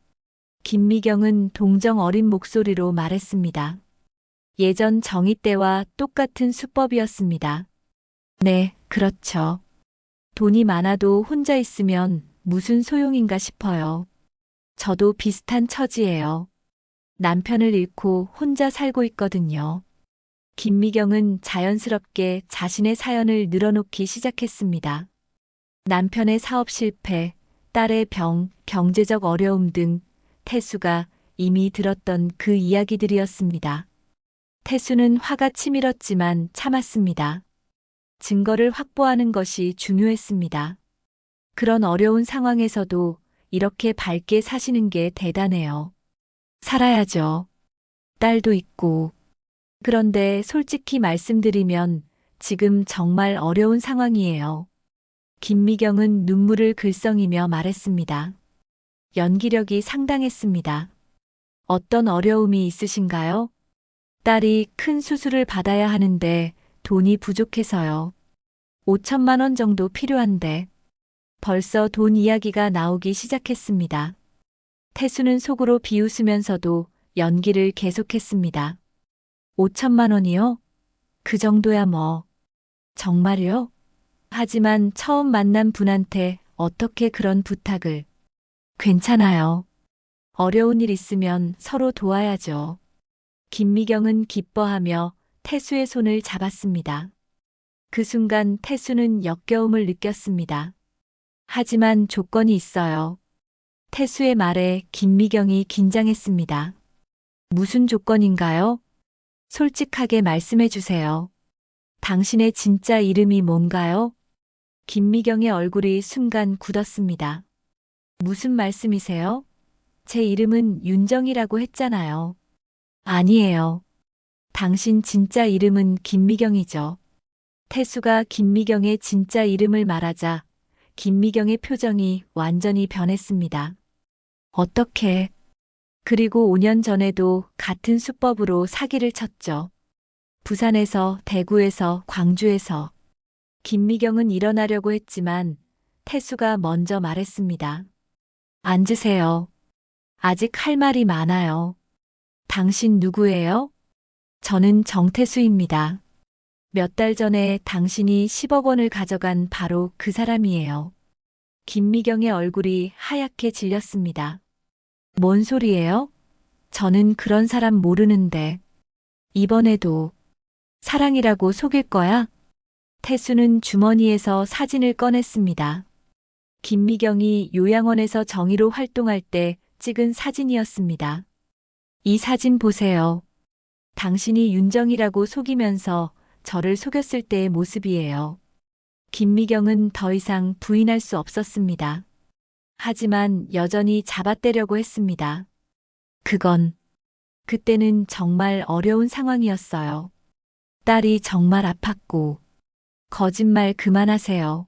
김미경은 동정 어린 목소리로 말했습니다. 예전 정희 때와 똑같은 수법이었습니다. 네, 그렇죠. 돈이 많아도 혼자 있으면 무슨 소용인가 싶어요. 저도 비슷한 처지예요. 남편을 잃고 혼자 살고 있거든요. 김미경은 자연스럽게 자신의 사연을 늘어놓기 시작했습니다. 남편의 사업 실패, 딸의 병, 경제적 어려움 등 태수가 이미 들었던 그 이야기들이었습니다. 태수는 화가 치밀었지만 참았습니다. 증거를 확보하는 것이 중요했습니다. 그런 어려운 상황에서도 이렇게 밝게 사시는 게 대단해요. 살아야죠. 딸도 있고. 그런데 솔직히 말씀드리면 지금 정말 어려운 상황이에요. 김미경은 눈물을 글썽이며 말했습니다. 연기력이 상당했습니다. 어떤 어려움이 있으신가요? 딸이 큰 수술을 받아야 하는데 돈이 부족해서요. 5천만 원 정도 필요한데 벌써 돈 이야기가 나오기 시작했습니다. 태수는 속으로 비웃으면서도 연기를 계속했습니다. 5천만 원이요? 그 정도야 뭐. 정말요? 하지만 처음 만난 분한테 어떻게 그런 부탁을. 괜찮아요. 어려운 일 있으면 서로 도와야죠. 김미경은 기뻐하며 태수의 손을 잡았습니다. 그 순간 태수는 역겨움을 느꼈습니다. 하지만 조건이 있어요. 태수의 말에 김미경이 긴장했습니다. 무슨 조건인가요? 솔직하게 말씀해 주세요. 당신의 진짜 이름이 뭔가요? 김미경의 얼굴이 순간 굳었습니다. 무슨 말씀이세요? 제 이름은 윤정이라고 했잖아요. 아니에요. 당신 진짜 이름은 김미경이죠. 태수가 김미경의 진짜 이름을 말하자 김미경의 표정이 완전히 변했습니다. 어떻게? 그리고 5년 전에도 같은 수법으로 사기를 쳤죠. 부산에서, 대구에서, 광주에서. 김미경은 일어나려고 했지만 태수가 먼저 말했습니다. 앉으세요. 아직 할 말이 많아요. 당신 누구예요? 저는 정태수입니다. 몇 달 전에 당신이 10억 원을 가져간 바로 그 사람이에요. 김미경의 얼굴이 하얗게 질렸습니다. 뭔 소리예요? 저는 그런 사람 모르는데. 이번에도 사랑이라고 속일 거야? 태수는 주머니에서 사진을 꺼냈습니다. 김미경이 요양원에서 정의로 활동할 때 찍은 사진이었습니다. 이 사진 보세요. 당신이 윤정이라고 속이면서 저를 속였을 때의 모습이에요. 김미경은 더 이상 부인할 수 없었습니다. 하지만 여전히 잡아떼려고 했습니다. 그때는 정말 어려운 상황이었어요. 딸이 정말 아팠고. 거짓말 그만하세요.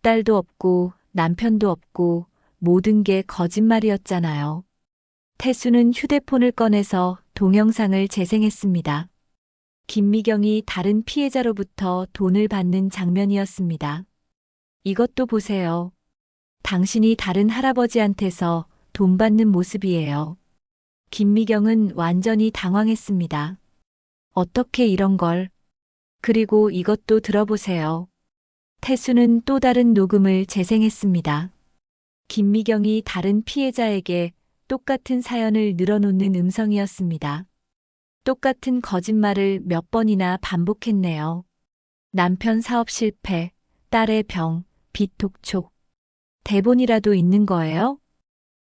딸도 없고 남편도 없고 모든 게 거짓말이었잖아요. 태수는 휴대폰을 꺼내서 동영상을 재생했습니다. 김미경이 다른 피해자로부터 돈을 받는 장면이었습니다. 이것도 보세요. 당신이 다른 할아버지한테서 돈 받는 모습이에요. 김미경은 완전히 당황했습니다. 어떻게 이런 걸. 그리고 이것도 들어보세요. 태수는 또 다른 녹음을 재생했습니다. 김미경이 다른 피해자에게 똑같은 사연을 늘어놓는 음성이었습니다. 똑같은 거짓말을 몇 번이나 반복했네요. 남편 사업 실패, 딸의 병, 빚 독촉. 대본이라도 있는 거예요?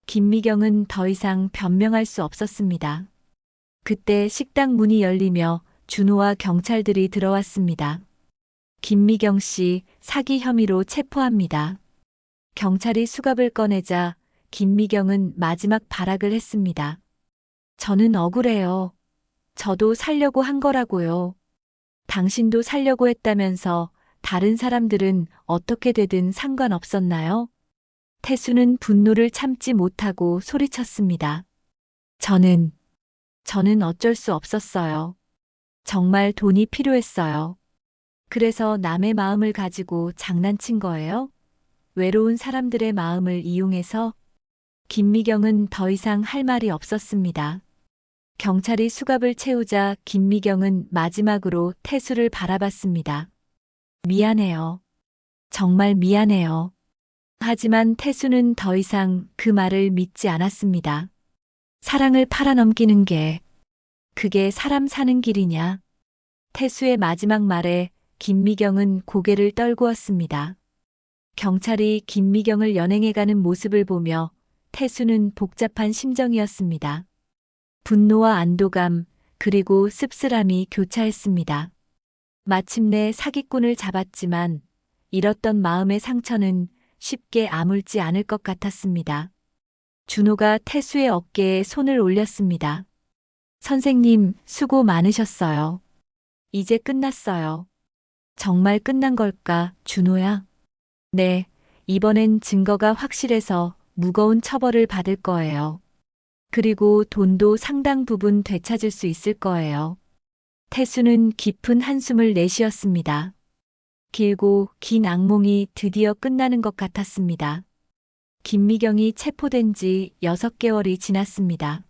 김미경은 더 이상 변명할 수 없었습니다. 그때 식당 문이 열리며 준호와 경찰들이 들어왔습니다. 김미경 씨 사기 혐의로 체포합니다. 경찰이 수갑을 꺼내자 김미경은 마지막 발악을 했습니다. 저는 억울해요. 저도 살려고 한 거라고요. 당신도 살려고 했다면서 다른 사람들은 어떻게 되든 상관없었나요? 태수는 분노를 참지 못하고 소리쳤습니다. 저는 어쩔 수 없었어요. 정말 돈이 필요했어요. 그래서 남의 마음을 가지고 장난친 거예요? 외로운 사람들의 마음을 이용해서? 김미경은 더 이상 할 말이 없었습니다. 경찰이 수갑을 채우자 김미경은 마지막으로 태수를 바라봤습니다. 미안해요. 정말 미안해요. 하지만 태수는 더 이상 그 말을 믿지 않았습니다. 사랑을 팔아넘기는 게 그게 사람 사는 길이냐? 태수의 마지막 말에 김미경은 고개를 떨구었습니다. 경찰이 김미경을 연행해가는 모습을 보며 태수는 복잡한 심정이었습니다. 분노와 안도감, 그리고 씁쓸함이 교차했습니다. 마침내 사기꾼을 잡았지만 잃었던 마음의 상처는 쉽게 아물지 않을 것 같았습니다. 준호가 태수의 어깨에 손을 올렸습니다. 선생님, 수고 많으셨어요. 이제 끝났어요. 정말 끝난 걸까, 준호야? 네, 이번엔 증거가 확실해서 무거운 처벌을 받을 거예요. 그리고 돈도 상당 부분 되찾을 수 있을 거예요. 태수는 깊은 한숨을 내쉬었습니다. 길고 긴 악몽이 드디어 끝나는 것 같았습니다. 김미경이 체포된 지 6개월이 지났습니다.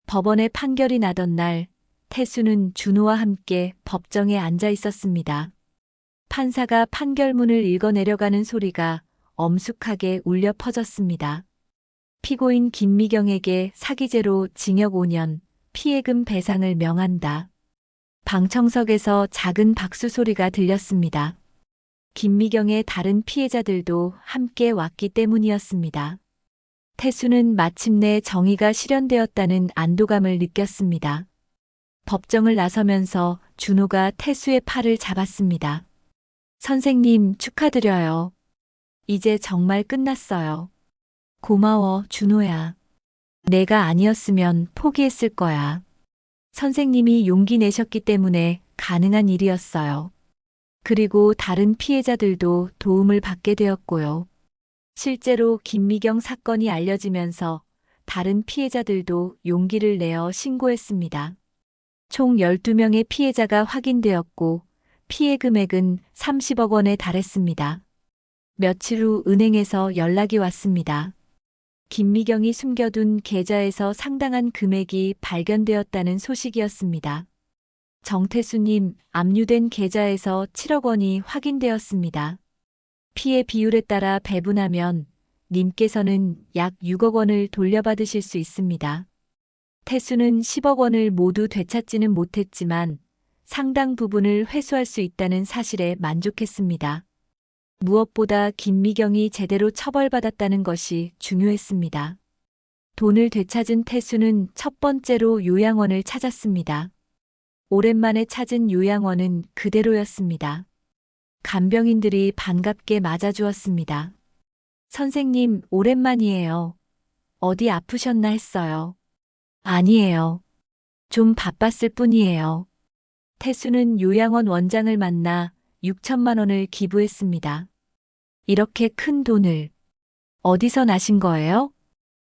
법원의 판결이 나던 날, 태수는 준호와 함께 법정에 앉아 있었습니다. 판사가 판결문을 읽어내려가는 소리가 엄숙하게 울려 퍼졌습니다. 피고인 김미경에게 사기죄로 징역 5년, 피해금 배상을 명한다. 방청석에서 작은 박수 소리가 들렸습니다. 김미경의 다른 피해자들도 함께 왔기 때문이었습니다. 태수는 마침내 정의가 실현되었다는 안도감을 느꼈습니다. 법정을 나서면서 준호가 태수의 팔을 잡았습니다. 선생님, 축하드려요. 이제 정말 끝났어요. 고마워, 준호야. 내가 아니었으면 포기했을 거야. 선생님이 용기 내셨기 때문에 가능한 일이었어요. 그리고 다른 피해자들도 도움을 받게 되었고요. 실제로 김미경 사건이 알려지면서 다른 피해자들도 용기를 내어 신고했습니다. 총 12명의 피해자가 확인되었고 피해 금액은 30억 원에 달했습니다. 며칠 후 은행에서 연락이 왔습니다. 김미경이 숨겨둔 계좌에서 상당한 금액이 발견되었다는 소식이었습니다. 정태수님, 압류된 계좌에서 7억 원이 확인되었습니다. 피해 비율에 따라 배분하면 님께서는 약 6억 원을 돌려받으실 수 있습니다. 태수는 10억 원을 모두 되찾지는 못했지만 상당 부분을 회수할 수 있다는 사실에 만족했습니다. 무엇보다 김미경이 제대로 처벌받았다는 것이 중요했습니다. 돈을 되찾은 태수는 첫 번째로 요양원을 찾았습니다. 오랜만에 찾은 요양원은 그대로였습니다. 간병인들이 반갑게 맞아주었습니다. 선생님, 오랜만이에요. 어디 아프셨나 했어요. 아니에요. 좀 바빴을 뿐이에요. 태수는 요양원 원장을 만나 6천만 원을 기부했습니다. 이렇게 큰 돈을 어디서 나신 거예요?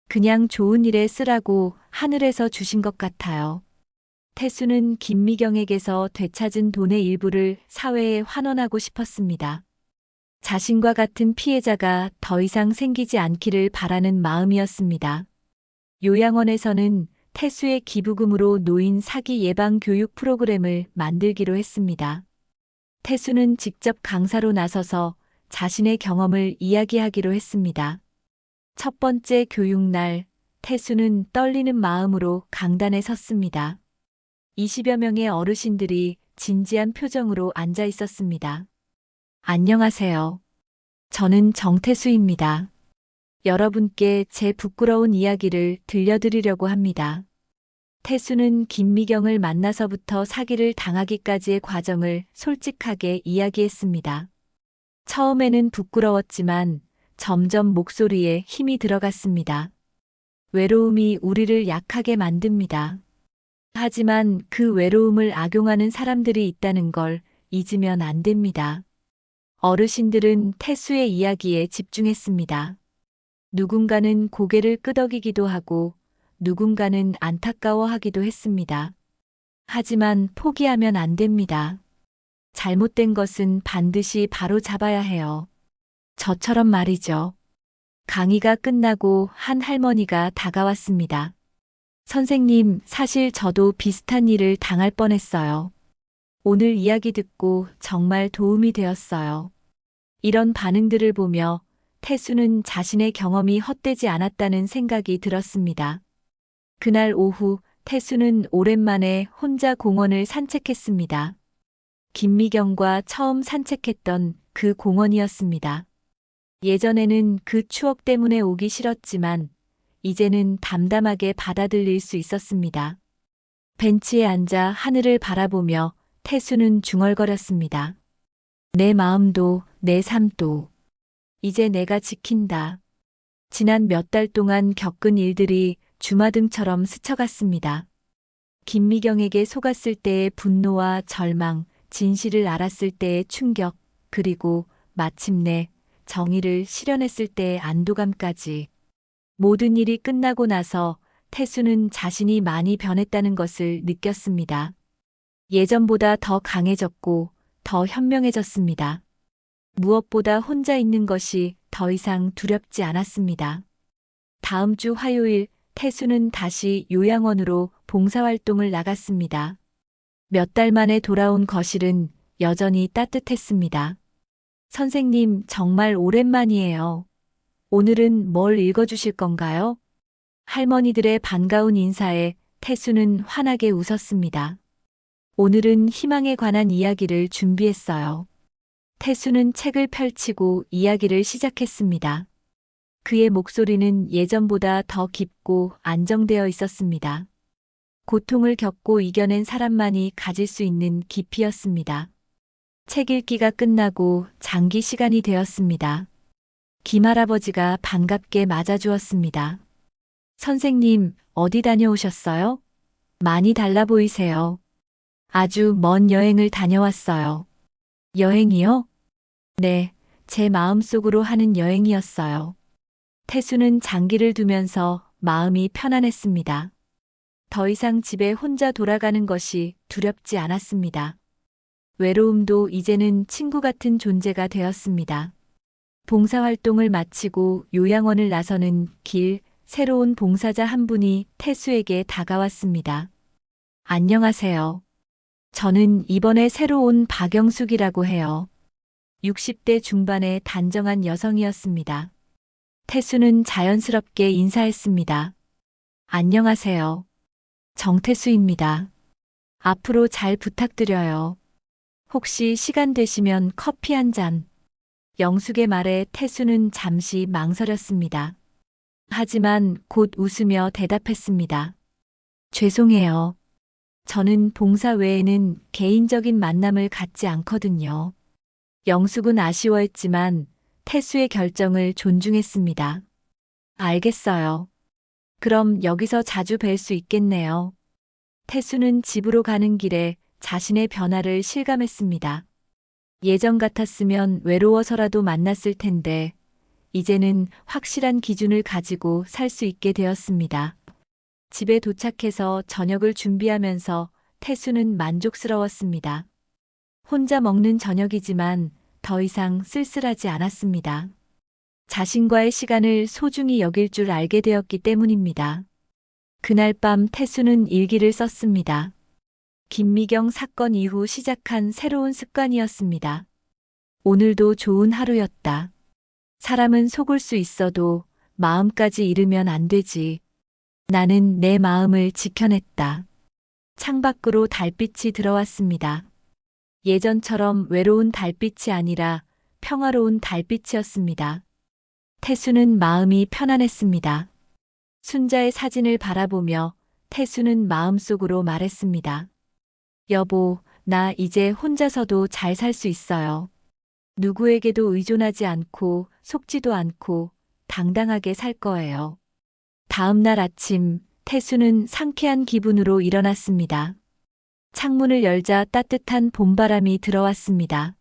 그냥 좋은 일에 쓰라고 하늘에서 주신 것 같아요. 태수는 김미경에게서 되찾은 돈의 일부를 사회에 환원하고 싶었습니다. 자신과 같은 피해자가 더 이상 생기지 않기를 바라는 마음이었습니다. 요양원에서는 태수의 기부금으로 노인 사기 예방 교육 프로그램을 만들기로 했습니다. 태수는 직접 강사로 나서서 자신의 경험을 이야기하기로 했습니다. 첫 번째 교육날, 태수는 떨리는 마음으로 강단에 섰습니다. 20여 명의 어르신들이 진지한 표정으로 앉아 있었습니다. 안녕하세요. 저는 정태수입니다. 여러분께 제 부끄러운 이야기를 들려드리려고 합니다. 태수는 김미경을 만나서부터 사기를 당하기까지의 과정을 솔직하게 이야기했습니다. 처음에는 부끄러웠지만 점점 목소리에 힘이 들어갔습니다. 외로움이 우리를 약하게 만듭니다. 하지만 그 외로움을 악용하는 사람들이 있다는 걸 잊으면 안 됩니다. 어르신들은 태수의 이야기에 집중했습니다. 누군가는 고개를 끄덕이기도 하고 누군가는 안타까워하기도 했습니다. 하지만 포기하면 안 됩니다. 잘못된 것은 반드시 바로 잡아야 해요. 저처럼 말이죠. 강의가 끝나고 한 할머니가 다가왔습니다. 선생님, 사실 저도 비슷한 일을 당할 뻔했어요. 오늘 이야기 듣고 정말 도움이 되었어요. 이런 반응들을 보며 태수는 자신의 경험이 헛되지 않았다는 생각이 들었습니다. 그날 오후 태수는 오랜만에 혼자 공원을 산책했습니다. 김미경과 처음 산책했던 그 공원이었습니다. 예전에는 그 추억 때문에 오기 싫었지만 이제는 담담하게 받아들일 수 있었습니다. 벤치에 앉아 하늘을 바라보며 태수는 중얼거렸습니다. 내 마음도 내 삶도 이제 내가 지킨다. 지난 몇 달 동안 겪은 일들이 주마등처럼 스쳐갔습니다. 김미경에게 속았을 때의 분노와 절망, 진실을 알았을 때의 충격, 그리고 마침내 정의를 실현했을 때의 안도감까지. 모든 일이 끝나고 나서 태수는 자신이 많이 변했다는 것을 느꼈습니다. 예전보다 더 강해졌고 더 현명해졌습니다. 무엇보다 혼자 있는 것이 더 이상 두렵지 않았습니다. 다음 주 화요일 태수는 다시 요양원으로 봉사활동을 나갔습니다. 몇 달 만에 돌아온 거실은 여전히 따뜻했습니다. 선생님, 정말 오랜만이에요. 오늘은 뭘 읽어주실 건가요? 할머니들의 반가운 인사에 태수는 환하게 웃었습니다. 오늘은 희망에 관한 이야기를 준비했어요. 태수는 책을 펼치고 이야기를 시작했습니다. 그의 목소리는 예전보다 더 깊고 안정되어 있었습니다. 고통을 겪고 이겨낸 사람만이 가질 수 있는 깊이였습니다. 책 읽기가 끝나고 장기 시간이 되었습니다. 김할아버지가 반갑게 맞아주었습니다. 선생님, 어디 다녀오셨어요? 많이 달라 보이세요. 아주 먼 여행을 다녀왔어요. 여행이요? 네, 제 마음속으로 하는 여행이었어요. 태수는 장기를 두면서 마음이 편안했습니다. 더 이상 집에 혼자 돌아가는 것이 두렵지 않았습니다. 외로움도 이제는 친구 같은 존재가 되었습니다. 봉사활동을 마치고 요양원을 나서는 길, 새로운 봉사자 한 분이 태수에게 다가왔습니다. 안녕하세요. 저는 이번에 새로 온 박영숙이라고 해요. 60대 중반의 단정한 여성이었습니다. 태수는 자연스럽게 인사했습니다. 안녕하세요. 정태수입니다. 앞으로 잘 부탁드려요. 혹시 시간 되시면 커피 한 잔. 영숙의 말에 태수는 잠시 망설였습니다. 하지만 곧 웃으며 대답했습니다. 죄송해요. 저는 봉사 외에는 개인적인 만남을 갖지 않거든요. 영숙은 아쉬워했지만 태수의 결정을 존중했습니다. 알겠어요. 그럼 여기서 자주 뵐 수 있겠네요. 태수는 집으로 가는 길에 자신의 변화를 실감했습니다. 예전 같았으면 외로워서라도 만났을 텐데, 이제는 확실한 기준을 가지고 살 수 있게 되었습니다. 집에 도착해서 저녁을 준비하면서 태수는 만족스러웠습니다. 혼자 먹는 저녁이지만 더 이상 쓸쓸하지 않았습니다. 자신과의 시간을 소중히 여길 줄 알게 되었기 때문입니다. 그날 밤 태수는 일기를 썼습니다. 김미경 사건 이후 시작한 새로운 습관이었습니다. 오늘도 좋은 하루였다. 사람은 속을 수 있어도 마음까지 잃으면 안 되지. 나는 내 마음을 지켜냈다. 창밖으로 달빛이 들어왔습니다. 예전처럼 외로운 달빛이 아니라 평화로운 달빛이었습니다. 태수는 마음이 편안했습니다. 순자의 사진을 바라보며 태수는 마음속으로 말했습니다. 여보, 나 이제 혼자서도 잘 살 수 있어요. 누구에게도 의존하지 않고 속지도 않고 당당하게 살 거예요. 다음 날 아침, 태수는 상쾌한 기분으로 일어났습니다. 창문을 열자 따뜻한 봄바람이 들어왔습니다.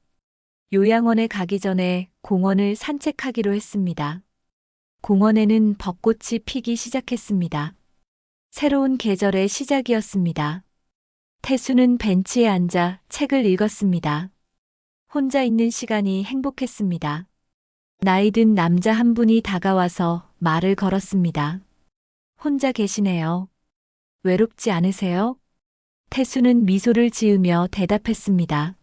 요양원에 가기 전에 공원을 산책하기로 했습니다. 공원에는 벚꽃이 피기 시작했습니다. 새로운 계절의 시작이었습니다. 태수는 벤치에 앉아 책을 읽었습니다. 혼자 있는 시간이 행복했습니다. 나이 든 남자 한 분이 다가와서 말을 걸었습니다. 혼자 계시네요. 외롭지 않으세요? 태수는 미소를 지으며 대답했습니다.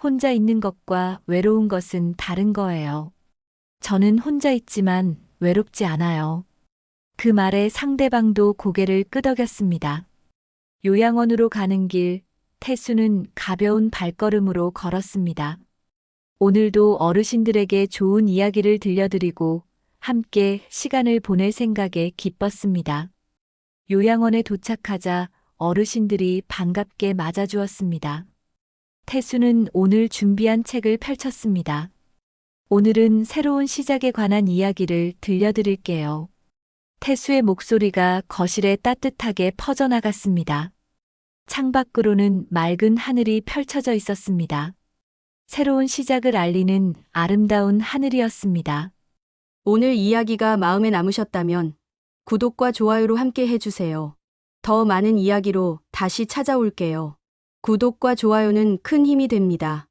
혼자 있는 것과 외로운 것은 다른 거예요. 저는 혼자 있지만 외롭지 않아요. 그 말에 상대방도 고개를 끄덕였습니다. 요양원으로 가는 길, 태수는 가벼운 발걸음으로 걸었습니다. 오늘도 어르신들에게 좋은 이야기를 들려드리고 함께 시간을 보낼 생각에 기뻤습니다. 요양원에 도착하자 어르신들이 반갑게 맞아주었습니다. 태수는 오늘 준비한 책을 펼쳤습니다. 오늘은 새로운 시작에 관한 이야기를 들려드릴게요. 태수의 목소리가 거실에 따뜻하게 퍼져나갔습니다. 창밖으로는 맑은 하늘이 펼쳐져 있었습니다. 새로운 시작을 알리는 아름다운 하늘이었습니다. 오늘 이야기가 마음에 남으셨다면 구독과 좋아요로 함께 해주세요. 더 많은 이야기로 다시 찾아올게요. 구독과 좋아요는 큰 힘이 됩니다.